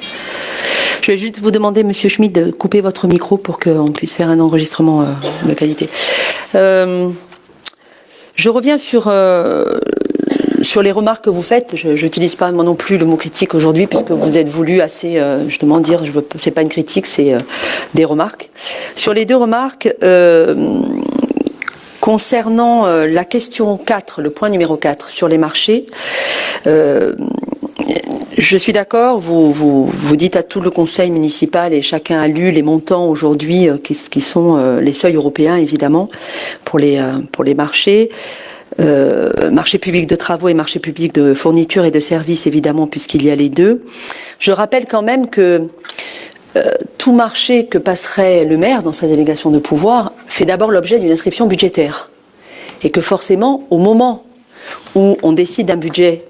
Je vais juste vous demander, M. Schmitt, de couper votre micro pour qu'on puisse faire un enregistrement de qualité. Je reviens sur les remarques que vous faites. Je n'utilise pas moi non plus le mot critique aujourd'hui, puisque vous êtes voulu assez justement dire, c'est pas une critique, c'est des remarques. Sur les deux remarques, concernant la question 4, le point numéro 4 sur les marchés, je suis d'accord, vous dites à tout le conseil municipal, et chacun a lu les montants aujourd'hui qui sont les seuils européens évidemment pour les marchés. Marché public de travaux et marché public de fournitures et de services évidemment, puisqu'il y a les deux. Je rappelle quand même que tout marché que passerait le maire dans sa délégation de pouvoir fait d'abord l'objet d'une inscription budgétaire. Et que forcément, au moment où on décide d'un budget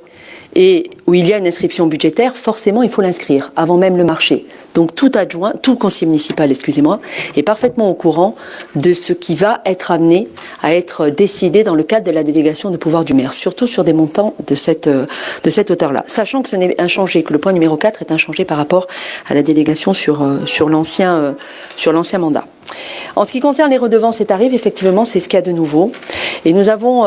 et où il y a une inscription budgétaire, forcément il faut l'inscrire avant même le marché. Donc tout adjoint, tout conseiller municipal, excusez-moi, est parfaitement au courant de ce qui va être amené à être décidé dans le cadre de la délégation de pouvoir du maire, surtout sur des montants de cette hauteur-là. Sachant que ce n'est inchangé, que le point numéro 4 est inchangé par rapport à la délégation sur l'ancien mandat. En ce qui concerne les redevances et tarifs, effectivement, c'est ce qu'il y a de nouveau. Et nous avons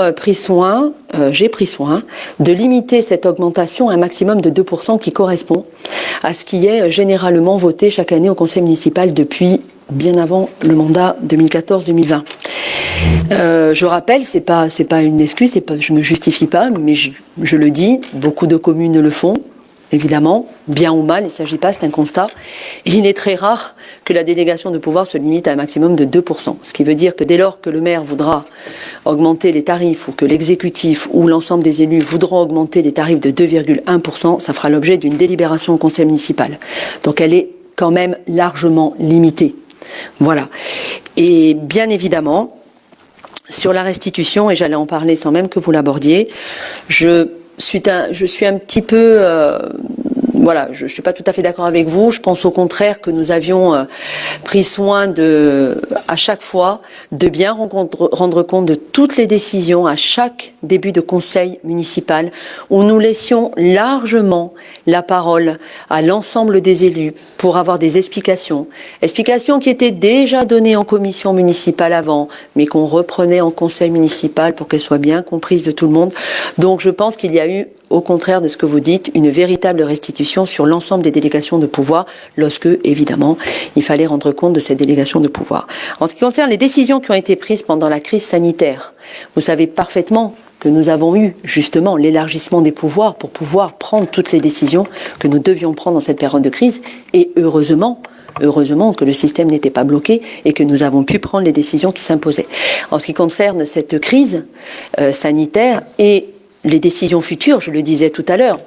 j'ai pris soin de limiter cette augmentation à un maximum de 2% qui correspond à ce qui est généralement voté chaque année au conseil municipal depuis bien avant le mandat 2014-2020. Je rappelle, c'est pas une excuse, je me justifie pas, mais je le dis, beaucoup de communes le font. Évidemment, bien ou mal, il ne s'agit pas, c'est un constat. Et il est très rare que la délégation de pouvoir se limite à un maximum de 2%. Ce qui veut dire que dès lors que le maire voudra augmenter les tarifs, ou que l'exécutif ou l'ensemble des élus voudront augmenter les tarifs de 2,1%, ça fera l'objet d'une délibération au conseil municipal. Donc elle est quand même largement limitée. Voilà. Et bien évidemment, sur la restitution, et j'allais en parler sans même que vous l'abordiez, je suis un petit peu... je ne suis pas tout à fait d'accord avec vous. Je pense au contraire que nous avions pris soin à chaque fois de bien rendre compte de toutes les décisions à chaque début de conseil municipal, où nous laissions largement la parole à l'ensemble des élus pour avoir des explications qui étaient déjà données en commission municipale avant, mais qu'on reprenait en conseil municipal pour qu'elles soient bien comprises de tout le monde. Donc je pense qu'il y a eu, au contraire de ce que vous dites, une véritable restitution sur l'ensemble des délégations de pouvoir lorsque, évidemment, il fallait rendre compte de cette délégation de pouvoir. En ce qui concerne les décisions qui ont été prises pendant la crise sanitaire, vous savez parfaitement que nous avons eu justement l'élargissement des pouvoirs pour pouvoir prendre toutes les décisions que nous devions prendre dans cette période de crise, et heureusement que le système n'était pas bloqué et que nous avons pu prendre les décisions qui s'imposaient. En ce qui concerne cette crise sanitaire et les décisions futures, je le disais tout à l'heure,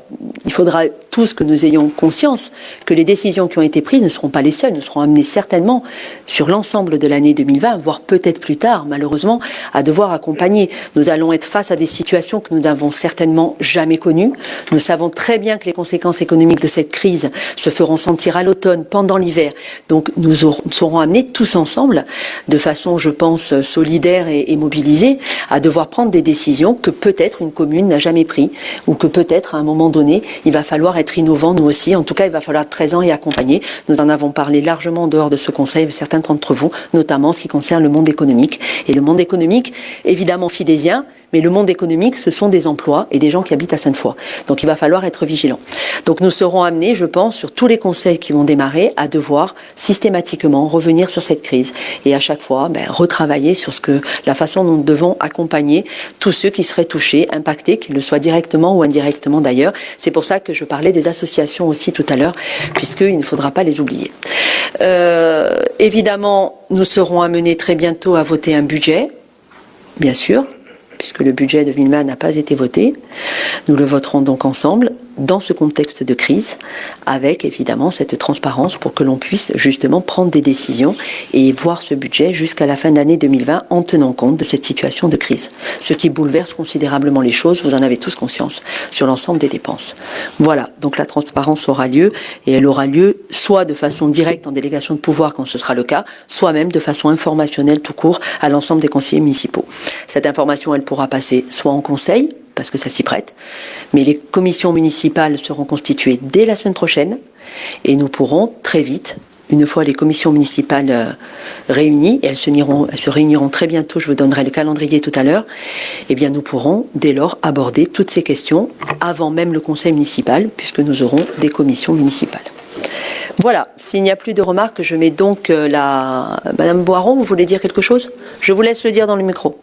il faudra tous que nous ayons conscience que les décisions qui ont été prises ne seront pas les seules, nous serons amenés certainement sur l'ensemble de l'année 2020, voire peut-être plus tard, malheureusement, à devoir accompagner. Nous allons être face à des situations que nous n'avons certainement jamais connues. Nous savons très bien que les conséquences économiques de cette crise se feront sentir à l'automne, pendant l'hiver. Donc nous serons amenés tous ensemble, de façon, je pense, solidaire et mobilisée, à devoir prendre des décisions que peut-être une commune n'a jamais prises, ou que peut-être à un moment donné, il va falloir être innovant nous aussi. En tout cas, il va falloir être présent et accompagner. Nous en avons parlé largement en dehors de ce conseil avec certains d'entre vous, notamment en ce qui concerne le monde économique. Et le monde économique, évidemment fidésien, mais le monde économique, ce sont des emplois et des gens qui habitent à Sainte-Foy. Donc il va falloir être vigilant. Donc nous serons amenés, je pense, sur tous les conseils qui vont démarrer, à devoir systématiquement revenir sur cette crise et à chaque fois retravailler sur la façon dont nous devons accompagner tous ceux qui seraient touchés, impactés, qu'ils le soient directement ou indirectement d'ailleurs. C'est pour ça que je parlais des associations aussi tout à l'heure, puisqu'il ne faudra pas les oublier. Évidemment, nous serons amenés très bientôt à voter un budget, bien sûr, puisque le budget de Villemain n'a pas été voté. Nous le voterons donc ensemble dans ce contexte de crise, avec évidemment cette transparence pour que l'on puisse justement prendre des décisions et voir ce budget jusqu'à la fin de l'année 2020 en tenant compte de cette situation de crise. Ce qui bouleverse considérablement les choses, vous en avez tous conscience, sur l'ensemble des dépenses. Voilà, donc la transparence aura lieu et elle aura lieu soit de façon directe en délégation de pouvoir quand ce sera le cas, soit même de façon informationnelle tout court à l'ensemble des conseillers municipaux. Cette information, elle pourra passer soit en conseil, parce que ça s'y prête, mais les commissions municipales seront constituées dès la semaine prochaine et nous pourrons très vite, une fois les commissions municipales réunies, et elles se réuniront très bientôt, je vous donnerai le calendrier tout à l'heure, eh bien nous pourrons dès lors aborder toutes ces questions avant même le conseil municipal, puisque nous aurons des commissions municipales. Voilà, s'il n'y a plus de remarques, je mets donc Madame Boiron, vous voulez dire quelque chose? Je vous laisse le dire dans le micro.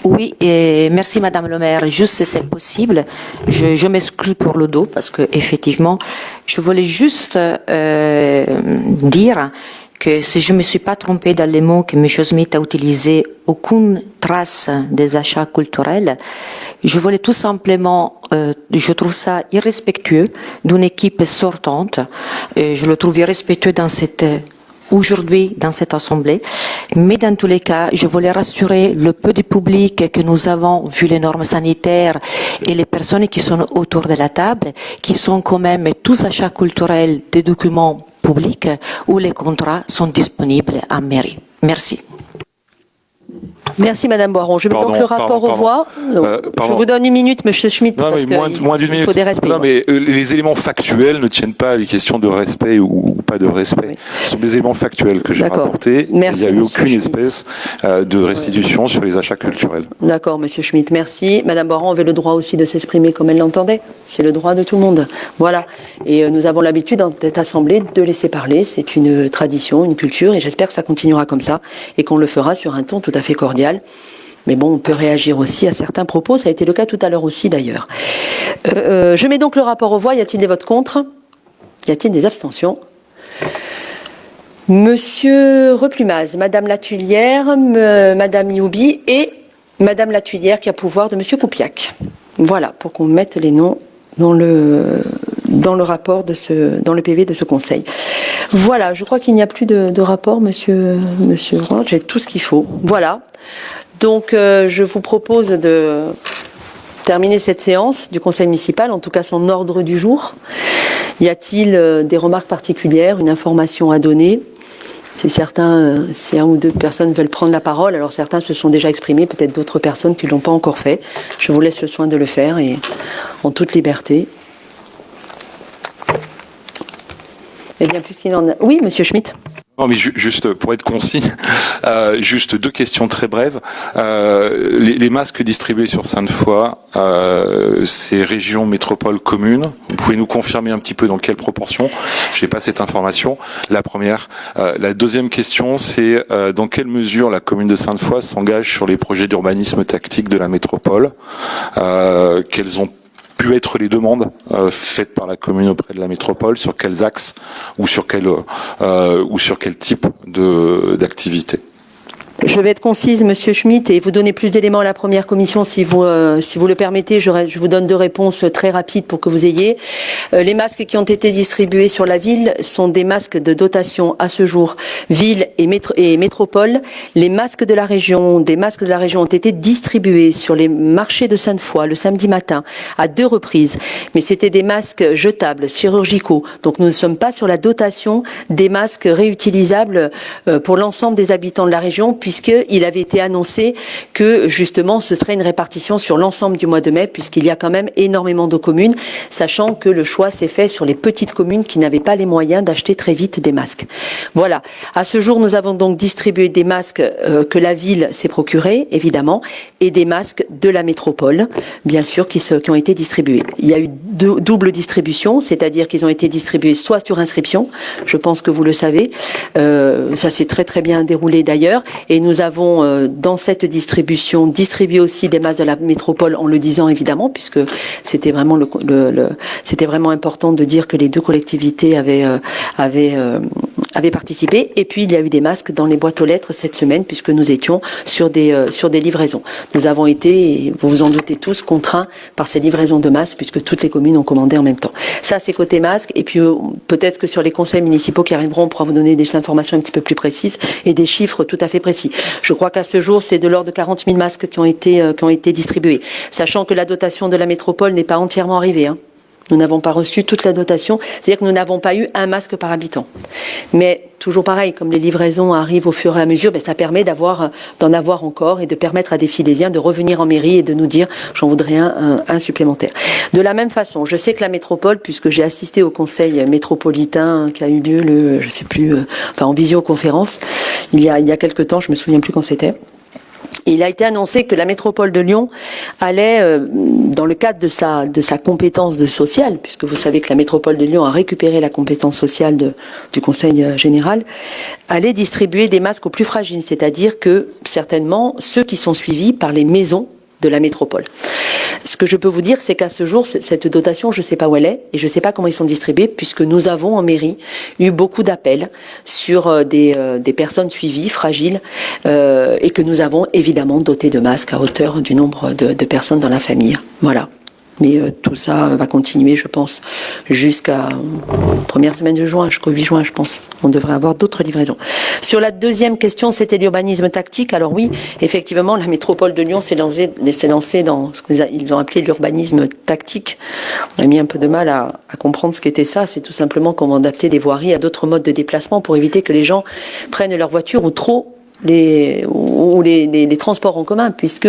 Oui, et merci Madame le maire. Juste si c'est possible, je m'excuse pour le dos parce que effectivement, je voulais juste dire que si je ne me suis pas trompée dans les mots que M. Schmitt a utilisés, aucune trace des achats culturels, je voulais tout simplement, je trouve ça irrespectueux d'une équipe sortante, je le trouve irrespectueux aujourd'hui dans cette assemblée, mais dans tous les cas, je voulais rassurer le peu de public que nous avons vu les normes sanitaires et les personnes qui sont autour de la table, qui sont quand même tous achats culturels des documents publics où les contrats sont disponibles en mairie. Merci. Merci Madame Boiron. Je mets donc le rapport aux voix. Je vous donne une minute, Monsieur Schmitt, parce qu'il faut des respects. Non, mais les éléments factuels ne tiennent pas à des questions de respect ou pas de respect. Oui. Ce sont des éléments factuels que j'ai rapportés. Merci, il n'y a eu aucune espèce de restitution sur les achats culturels. D'accord, Monsieur Schmitt, merci. Madame Boiron avait le droit aussi de s'exprimer comme elle l'entendait. C'est le droit de tout le monde. Voilà. Et nous avons l'habitude dans cette assemblée de laisser parler. C'est une tradition, une culture, et j'espère que ça continuera comme ça et qu'on le fera sur un ton tout à fait cordial. Mais bon, on peut réagir aussi à certains propos. Ça a été le cas tout à l'heure aussi, d'ailleurs. Je mets donc le rapport aux voix. Y a-t-il des votes contre? Y a-t-il des abstentions? Monsieur Replumaz, Madame Latulière, Madame Ioubi et Madame Latulière qui a pouvoir de Monsieur Poupiac. Voilà, pour qu'on mette les noms dans le rapport dans le PV de ce conseil. Voilà, je crois qu'il n'y a plus de rapport, Monsieur Roy. J'ai tout ce qu'il faut. Voilà. Donc, je vous propose de terminer cette séance du conseil municipal, en tout cas son ordre du jour. Y a-t-il des remarques particulières, une information à donner? Si un ou deux personnes veulent prendre la parole, alors certains se sont déjà exprimés, peut-être d'autres personnes qui ne l'ont pas encore fait. Je vous laisse le soin de le faire et en toute liberté. Eh bien, puisqu'il en a... Oui, Monsieur Schmitt. Non, mais juste pour être concis, juste deux questions très brèves. Les masques distribués sur Sainte-Foy, c'est région, métropole, commune. Vous pouvez nous confirmer un petit peu dans quelle proportion? Je n'ai pas cette information. La première. La deuxième question, c'est dans quelle mesure la commune de Sainte-Foy s'engage sur les projets d'urbanisme tactique de la métropole? Quelles ont pu être les demandes faites par la commune auprès de la métropole, sur quels axes ou sur quel type d'activité? Je vais être concise, Monsieur Schmitt, et vous donner plus d'éléments à la première commission, si vous le permettez. Je vous donne deux réponses très rapides pour que vous ayez. Les masques qui ont été distribués sur la ville sont des masques de dotation à ce jour ville et métropole. Les masques de la région, ont été distribués sur les marchés de Sainte-Foy le samedi matin à 2 reprises. Mais c'était des masques jetables, chirurgicaux. Donc nous ne sommes pas sur la dotation des masques réutilisables pour l'ensemble des habitants de la région, puisqu'il avait été annoncé que justement ce serait une répartition sur l'ensemble du mois de mai, puisqu'il y a quand même énormément de communes, sachant que le choix s'est fait sur les petites communes qui n'avaient pas les moyens d'acheter très vite des masques. Voilà. À ce jour, nous avons donc distribué des masques que la ville s'est procurés, évidemment, et des masques de la métropole, bien sûr, qui ont été distribués. Il y a eu double distribution, c'est-à-dire qu'ils ont été distribués soit sur inscription, je pense que vous le savez, ça s'est très très bien déroulé d'ailleurs, et nous avons dans cette distribution distribué aussi des masques de la métropole en le disant évidemment, puisque c'était vraiment c'était vraiment important de dire que les deux collectivités avaient participé. Et puis il y a eu des masques dans les boîtes aux lettres cette semaine, puisque nous étions sur des livraisons. Nous avons été, et vous vous en doutez tous, contraints par ces livraisons de masques, puisque toutes les communes ont commandé en même temps. Ça, c'est côté masque. Et puis peut-être que sur les conseils municipaux qui arriveront, on pourra vous donner des informations un petit peu plus précises et des chiffres tout à fait précis. Je crois qu'à ce jour, c'est de l'ordre de 40 000 masques qui ont été distribués, sachant que la dotation de la métropole n'est pas entièrement arrivée, hein. Nous n'avons pas reçu toute la dotation, c'est-à-dire que nous n'avons pas eu un masque par habitant. Mais toujours pareil, comme les livraisons arrivent au fur et à mesure, ça permet d'en avoir encore et de permettre à des Filésiens de revenir en mairie et de nous dire « j'en voudrais un supplémentaire ». De la même façon, je sais que la métropole, puisque j'ai assisté au conseil métropolitain qui a eu lieu, je sais plus, en visioconférence, il y a quelque temps, je me souviens plus quand c'était. Il a été annoncé que la métropole de Lyon allait, dans le cadre de sa compétence de sociale, puisque vous savez que la métropole de Lyon a récupéré la compétence sociale du Conseil général, allait distribuer des masques aux plus fragiles, c'est-à-dire que certainement ceux qui sont suivis par les maisons de la métropole. Ce que je peux vous dire, c'est qu'à ce jour, cette dotation, je ne sais pas où elle est et je ne sais pas comment ils sont distribués, puisque nous avons en mairie eu beaucoup d'appels sur des personnes suivies, fragiles, et que nous avons évidemment doté de masques à hauteur du nombre de personnes dans la famille. Voilà. Mais tout ça va continuer, je pense, jusqu'à première semaine de juin, jusqu'au 8 juin, je pense. On devrait avoir d'autres livraisons. Sur la deuxième question, c'était l'urbanisme tactique. Alors oui, effectivement, la métropole de Lyon s'est lancée dans ce qu'ils ont appelé l'urbanisme tactique. On a mis un peu de mal à comprendre ce qu'était ça. C'est tout simplement comment adapter des voiries à d'autres modes de déplacement pour éviter que les gens prennent leur voiture ou trop les transports en commun, puisque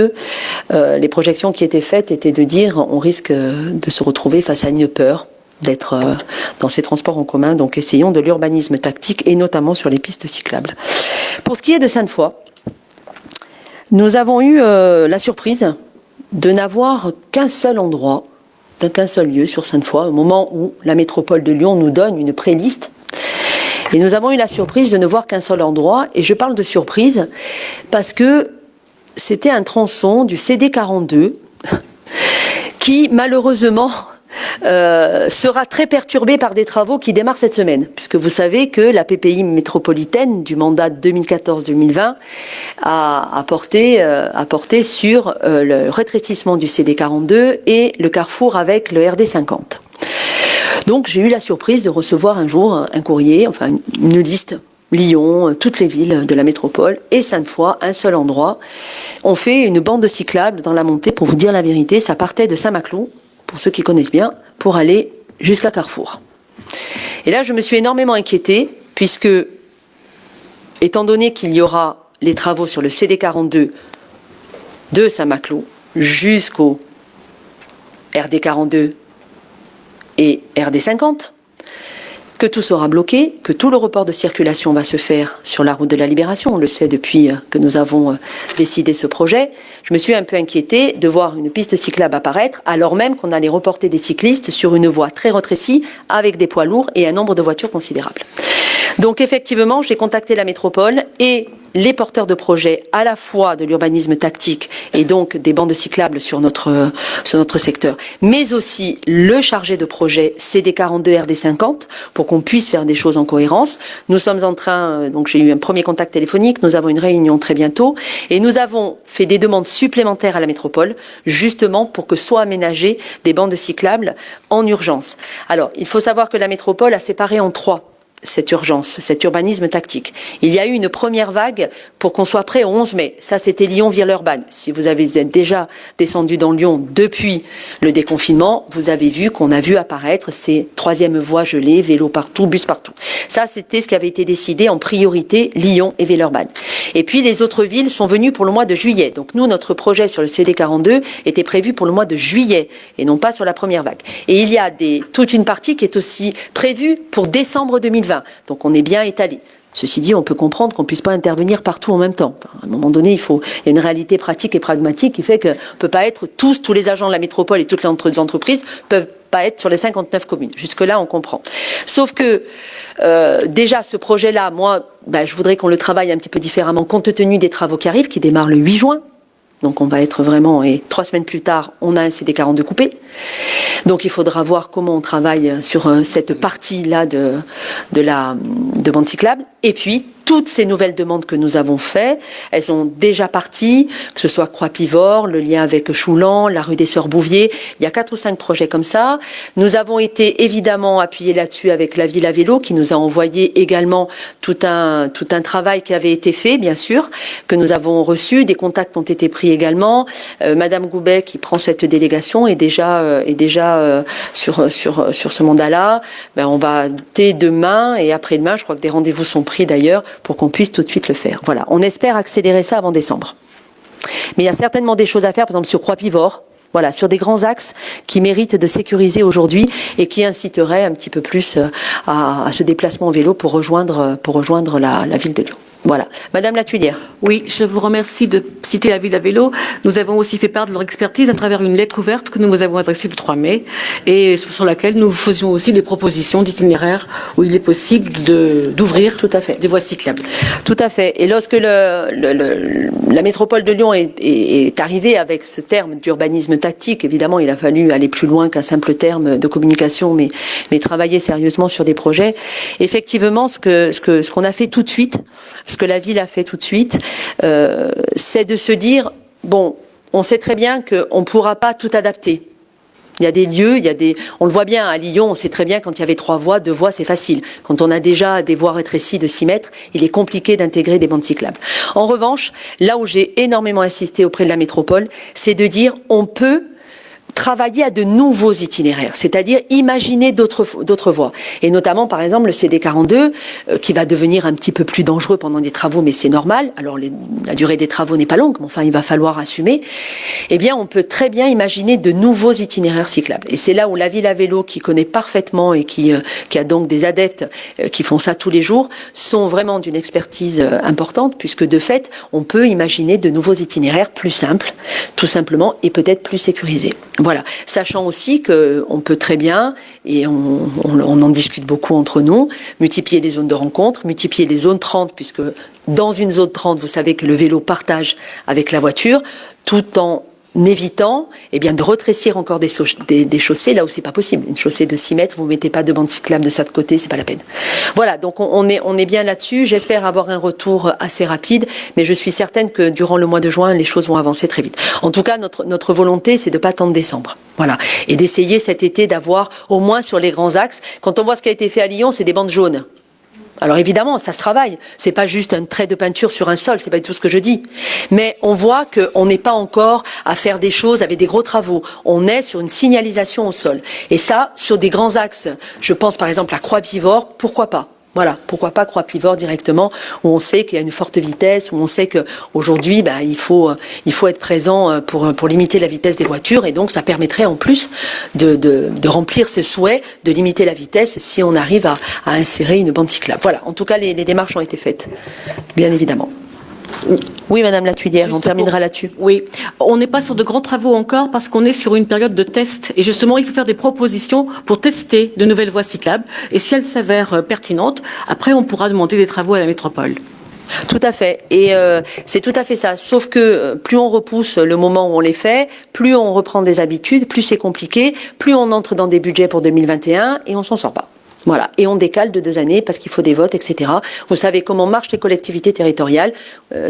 les projections qui étaient faites étaient de dire on risque de se retrouver face à une peur d'être dans ces transports en commun. Donc essayons de l'urbanisme tactique et notamment sur les pistes cyclables. Pour ce qui est de Sainte-Foy, nous avons eu la surprise de n'avoir qu'un seul endroit, qu'un seul lieu sur Sainte-Foy, au moment où la métropole de Lyon nous donne une préliste. Et nous avons eu la surprise de ne voir qu'un seul endroit, et je parle de surprise parce que c'était un tronçon du CD42 qui malheureusement sera très perturbé par des travaux qui démarrent cette semaine, puisque vous savez que la PPI métropolitaine du mandat 2014-2020 a porté sur le rétrécissement du CD42 et le carrefour avec le RD50. Donc j'ai eu la surprise de recevoir un jour un courrier, enfin une liste, Lyon, toutes les villes de la métropole et Sainte-Foy, un seul endroit. On fait une bande cyclable dans la montée, pour vous dire la vérité, ça partait de Saint-Maclou, pour ceux qui connaissent bien, pour aller jusqu'à Carrefour. Et là je me suis énormément inquiétée, puisque étant donné qu'il y aura les travaux sur le CD42 de Saint-Maclou jusqu'au RD42 et RD50, que tout sera bloqué, que tout le report de circulation va se faire sur la route de la Libération. On le sait depuis que nous avons décidé ce projet. Je me suis un peu inquiétée de voir une piste cyclable apparaître, alors même qu'on allait reporter des cyclistes sur une voie très rétrécie, avec des poids lourds et un nombre de voitures considérable. Donc effectivement, j'ai contacté la métropole et les porteurs de projets à la fois de l'urbanisme tactique et donc des bandes cyclables sur notre secteur, mais aussi le chargé de projet CD42 RD50 pour qu'on puisse faire des choses en cohérence. Nous sommes en train, donc j'ai eu un premier contact téléphonique, nous avons une réunion très bientôt et nous avons fait des demandes supplémentaires à la métropole justement pour que soient aménagées des bandes cyclables en urgence. Alors, il faut savoir que la métropole a séparé en trois cette urgence, cet urbanisme tactique. Il y a eu une première vague pour qu'on soit prêt au 11 mai. Ça, c'était Lyon-Villeurbanne. Si vous êtes déjà descendu dans Lyon depuis le déconfinement, vous avez vu qu'on a vu apparaître ces troisièmes voies gelées, vélos partout, bus partout. Ça, c'était ce qui avait été décidé en priorité, Lyon et Villeurbanne. Et puis, les autres villes sont venues pour le mois de juillet. Donc, nous, notre projet sur le CD42 était prévu pour le mois de juillet et non pas sur la première vague. Et il y a toute une partie qui est aussi prévue pour décembre 2020. Donc on est bien étalé. Ceci dit, on peut comprendre qu'on ne puisse pas intervenir partout en même temps. À un moment donné, il y a une réalité pratique et pragmatique qui fait qu'on ne peut pas être tous les agents de la métropole et toutes les entreprises peuvent pas être sur les 59 communes. Jusque-là, on comprend. Sauf que, déjà, ce projet-là, moi, je voudrais qu'on le travaille un petit peu différemment compte tenu des travaux qui arrivent, qui démarrent le 8 juin. Donc on va être vraiment, et 3 semaines plus tard, on a un CD42 coupé. Donc il faudra voir comment on travaille sur cette partie-là de bande cyclable. Et puis, toutes ces nouvelles demandes que nous avons faites, elles sont déjà parties, que ce soit Croix-Pivort, le lien avec Choulan, la rue des Sœurs Bouvier. Il y a 4 ou 5 projets comme ça. Nous avons été évidemment appuyés là-dessus avec la Ville à Vélo, qui nous a envoyé également tout un travail qui avait été fait, bien sûr, que nous avons reçu. Des contacts ont été pris également. Madame Goubet, qui prend cette délégation, est déjà sur ce mandat-là. On va, dès demain et après-demain, je crois que des rendez-vous sont pris d'ailleurs, pour qu'on puisse tout de suite le faire. Voilà, on espère accélérer ça avant décembre. Mais il y a certainement des choses à faire, par exemple sur Croix-Pivort, voilà, sur des grands axes qui méritent de sécuriser aujourd'hui et qui inciteraient un petit peu plus à ce déplacement en vélo pour rejoindre la ville de Lyon. Voilà. Madame la Tuilière. Oui, je vous remercie de citer la Ville à Vélo. Nous avons aussi fait part de leur expertise à travers une lettre ouverte que nous vous avons adressée le 3 mai et sur laquelle nous faisions aussi des propositions d'itinéraires où il est possible d'ouvrir tout à fait des voies cyclables. Tout à fait. Et lorsque la métropole de Lyon est arrivée avec ce terme d'urbanisme tactique, évidemment, il a fallu aller plus loin qu'un simple terme de communication, mais travailler sérieusement sur des projets. Effectivement, ce qu'on a fait tout de suite, ce que la ville a fait tout de suite, c'est de se dire, bon, on sait très bien qu'on ne pourra pas tout adapter. Il y a des lieux, on le voit bien à Lyon, on sait très bien quand il y avait 3 voies, 2 voies, c'est facile. Quand on a déjà des voies rétrécies de 6 mètres, il est compliqué d'intégrer des bandes cyclables. En revanche, là où j'ai énormément insisté auprès de la métropole, c'est de dire, on peut travailler à de nouveaux itinéraires, c'est-à-dire imaginer d'autres voies. Et notamment, par exemple, le CD42, qui va devenir un petit peu plus dangereux pendant des travaux, mais c'est normal. Alors, la durée des travaux n'est pas longue, mais enfin, il va falloir assumer. Eh bien, on peut très bien imaginer de nouveaux itinéraires cyclables. Et c'est là où la Ville à Vélo, qui connaît parfaitement et qui a donc des adeptes qui font ça tous les jours, sont vraiment d'une expertise importante, puisque de fait, on peut imaginer de nouveaux itinéraires plus simples, tout simplement, et peut-être plus sécurisés. Voilà, sachant aussi qu'on peut très bien, et on en discute beaucoup entre nous, multiplier des zones de rencontre, multiplier les zones 30, puisque dans une zone 30, vous savez que le vélo partage avec la voiture, tout en évitant de retrécir encore des chaussées là où c'est pas possible. Une chaussée de 6 mètres, vous mettez pas de bande cyclable de ça de côté, c'est pas la peine. Voilà, donc on est bien là-dessus. J'espère avoir un retour assez rapide, mais je suis certaine que durant le mois de juin, les choses vont avancer très vite. En tout cas, notre volonté, c'est de pas attendre décembre. Voilà, et d'essayer cet été d'avoir au moins sur les grands axes. Quand on voit ce qui a été fait à Lyon, c'est des bandes jaunes. Alors évidemment, ça se travaille. C'est pas juste un trait de peinture sur un sol, c'est pas du tout ce que je dis. Mais on voit qu'on n'est pas encore à faire des choses avec des gros travaux. On est sur une signalisation au sol. Et ça, sur des grands axes, je pense par exemple à Croix-Pivort, pourquoi pas ? Voilà, pourquoi pas Croix-Pivort directement, où on sait qu'il y a une forte vitesse, où on sait qu'aujourd'hui, il faut être présent pour limiter la vitesse des voitures, et donc ça permettrait en plus de remplir ce souhait de limiter la vitesse si on arrive à insérer une bande cyclable. Voilà, en tout cas, les démarches ont été faites, bien évidemment. Oui, Madame la Tuilière, on terminera là-dessus. Oui, on n'est pas sur de grands travaux encore parce qu'on est sur une période de test. Et justement, il faut faire des propositions pour tester de nouvelles voies cyclables. Et si elles s'avèrent pertinentes, après, on pourra demander des travaux à la métropole. Tout à fait. Et c'est tout à fait ça. Sauf que plus on repousse le moment où on les fait, plus on reprend des habitudes, plus c'est compliqué, plus on entre dans des budgets pour 2021 et on s'en sort pas. Voilà, et on décale de 2 années parce qu'il faut des votes, etc. Vous savez comment marchent les collectivités territoriales.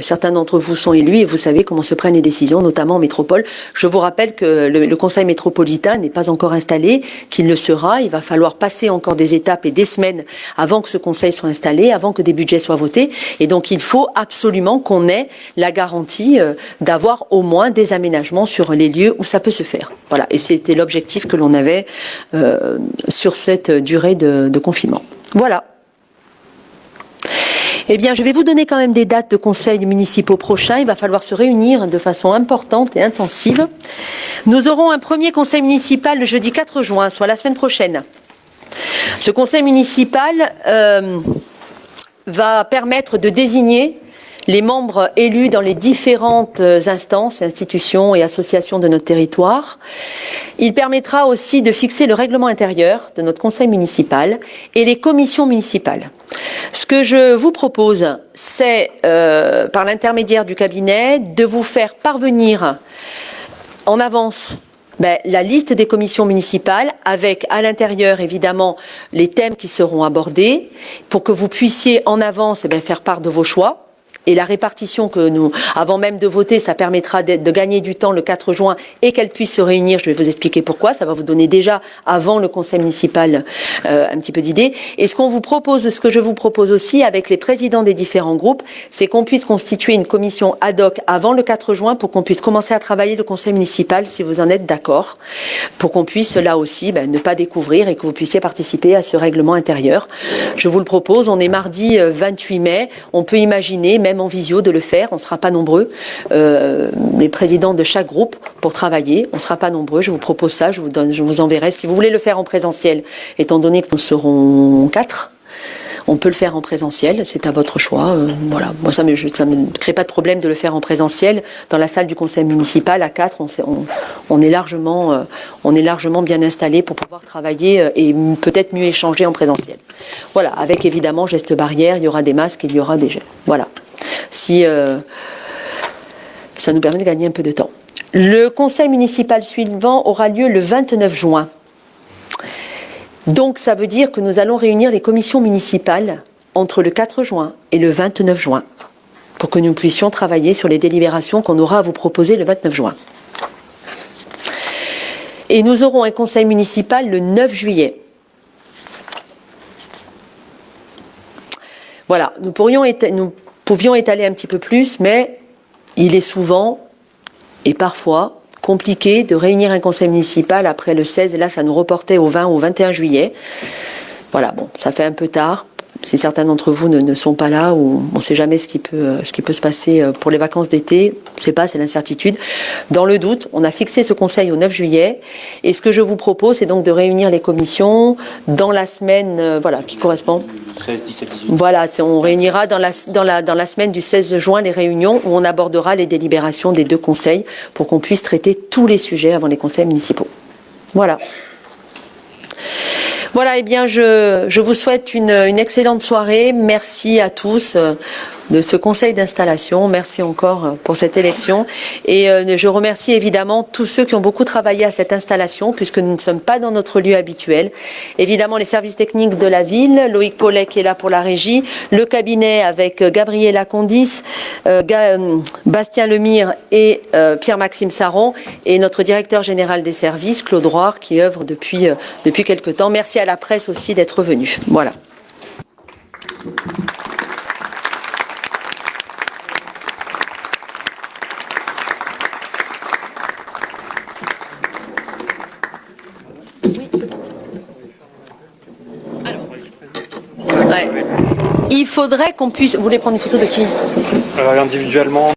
Certains d'entre vous sont élus et vous savez comment se prennent les décisions, notamment en métropole. Je vous rappelle que le conseil métropolitain n'est pas encore installé, qu'il le sera. Il va falloir passer encore des étapes et des semaines avant que ce conseil soit installé, avant que des budgets soient votés. Et donc il faut absolument qu'on ait la garantie d'avoir au moins des aménagements sur les lieux où ça peut se faire. Voilà, et c'était l'objectif que l'on avait sur cette durée de confinement. Voilà. Eh bien, je vais vous donner quand même des dates de conseils municipaux prochains. Il va falloir se réunir de façon importante et intensive. Nous aurons un premier conseil municipal le jeudi 4 juin, soit la semaine prochaine. Ce conseil municipal va permettre de désigner les membres élus dans les différentes instances, institutions et associations de notre territoire. Il permettra aussi de fixer le règlement intérieur de notre conseil municipal et les commissions municipales. Ce que je vous propose, c'est, par l'intermédiaire du cabinet, de vous faire parvenir en avance la liste des commissions municipales avec à l'intérieur évidemment les thèmes qui seront abordés pour que vous puissiez en avance faire part de vos choix. Et la répartition que nous, avant même de voter, ça permettra de gagner du temps le 4 juin et qu'elles puissent se réunir. Je vais vous expliquer pourquoi. Ça va vous donner déjà, avant le conseil municipal, un petit peu d'idées. Et ce que je vous propose aussi avec les présidents des différents groupes, c'est qu'on puisse constituer une commission ad hoc avant le 4 juin pour qu'on puisse commencer à travailler le conseil municipal, si vous en êtes d'accord, pour qu'on puisse là aussi ne pas découvrir et que vous puissiez participer à ce règlement intérieur. Je vous le propose. On est mardi 28 mai. On peut imaginer, même en visio, de le faire. On ne sera pas nombreux, les présidents de chaque groupe, pour travailler. On ne sera pas nombreux. Je vous propose ça. Je vous enverrai. Si vous voulez le faire en présentiel, étant donné que nous serons 4, on peut le faire en présentiel. C'est à votre choix. Voilà. Moi, ça me crée pas de problème de le faire en présentiel. Dans la salle du conseil municipal, à 4, on est largement bien installé pour pouvoir travailler et peut-être mieux échanger en présentiel. Voilà. Avec évidemment gestes barrières, il y aura des masques, il y aura des gels. Voilà. Si ça nous permet de gagner un peu de temps. Le conseil municipal suivant aura lieu le 29 juin. Donc ça veut dire que nous allons réunir les commissions municipales entre le 4 juin et le 29 juin pour que nous puissions travailler sur les délibérations qu'on aura à vous proposer le 29 juin. Et nous aurons un conseil municipal le 9 juillet. Voilà, nous pouvions étaler un petit peu plus, mais il est souvent et parfois compliqué de réunir un conseil municipal après le 16, et là ça nous reportait au 20 ou au 21 juillet. Voilà, bon, ça fait un peu tard. Si certains d'entre vous ne sont pas là, ou on ne sait jamais ce qui peut se passer pour les vacances d'été, on ne sait pas, c'est l'incertitude. Dans le doute, on a fixé ce conseil au 9 juillet, et ce que je vous propose, c'est donc de réunir les commissions dans la semaine, qui correspond. 16, 17, 18. Voilà, on réunira dans la semaine du 16 juin les réunions où on abordera les délibérations des 2 conseils pour qu'on puisse traiter tous les sujets avant les conseils municipaux. Voilà. Voilà, eh bien, je vous souhaite une excellente soirée. Merci à tous de ce conseil d'installation. Merci encore pour cette élection. Et je remercie évidemment tous ceux qui ont beaucoup travaillé à cette installation, puisque nous ne sommes pas dans notre lieu habituel. Évidemment, les services techniques de la ville, Loïc Paulet qui est là pour la régie, le cabinet avec Gabriela Condis, Bastien Lemire et Pierre-Maxime Saron, et notre directeur général des services, Claude Roire, qui œuvre depuis quelque temps. Merci à la presse aussi d'être venue. Voilà. Il faudrait qu'on puisse... Vous voulez prendre une photo de qui ? Individuellement.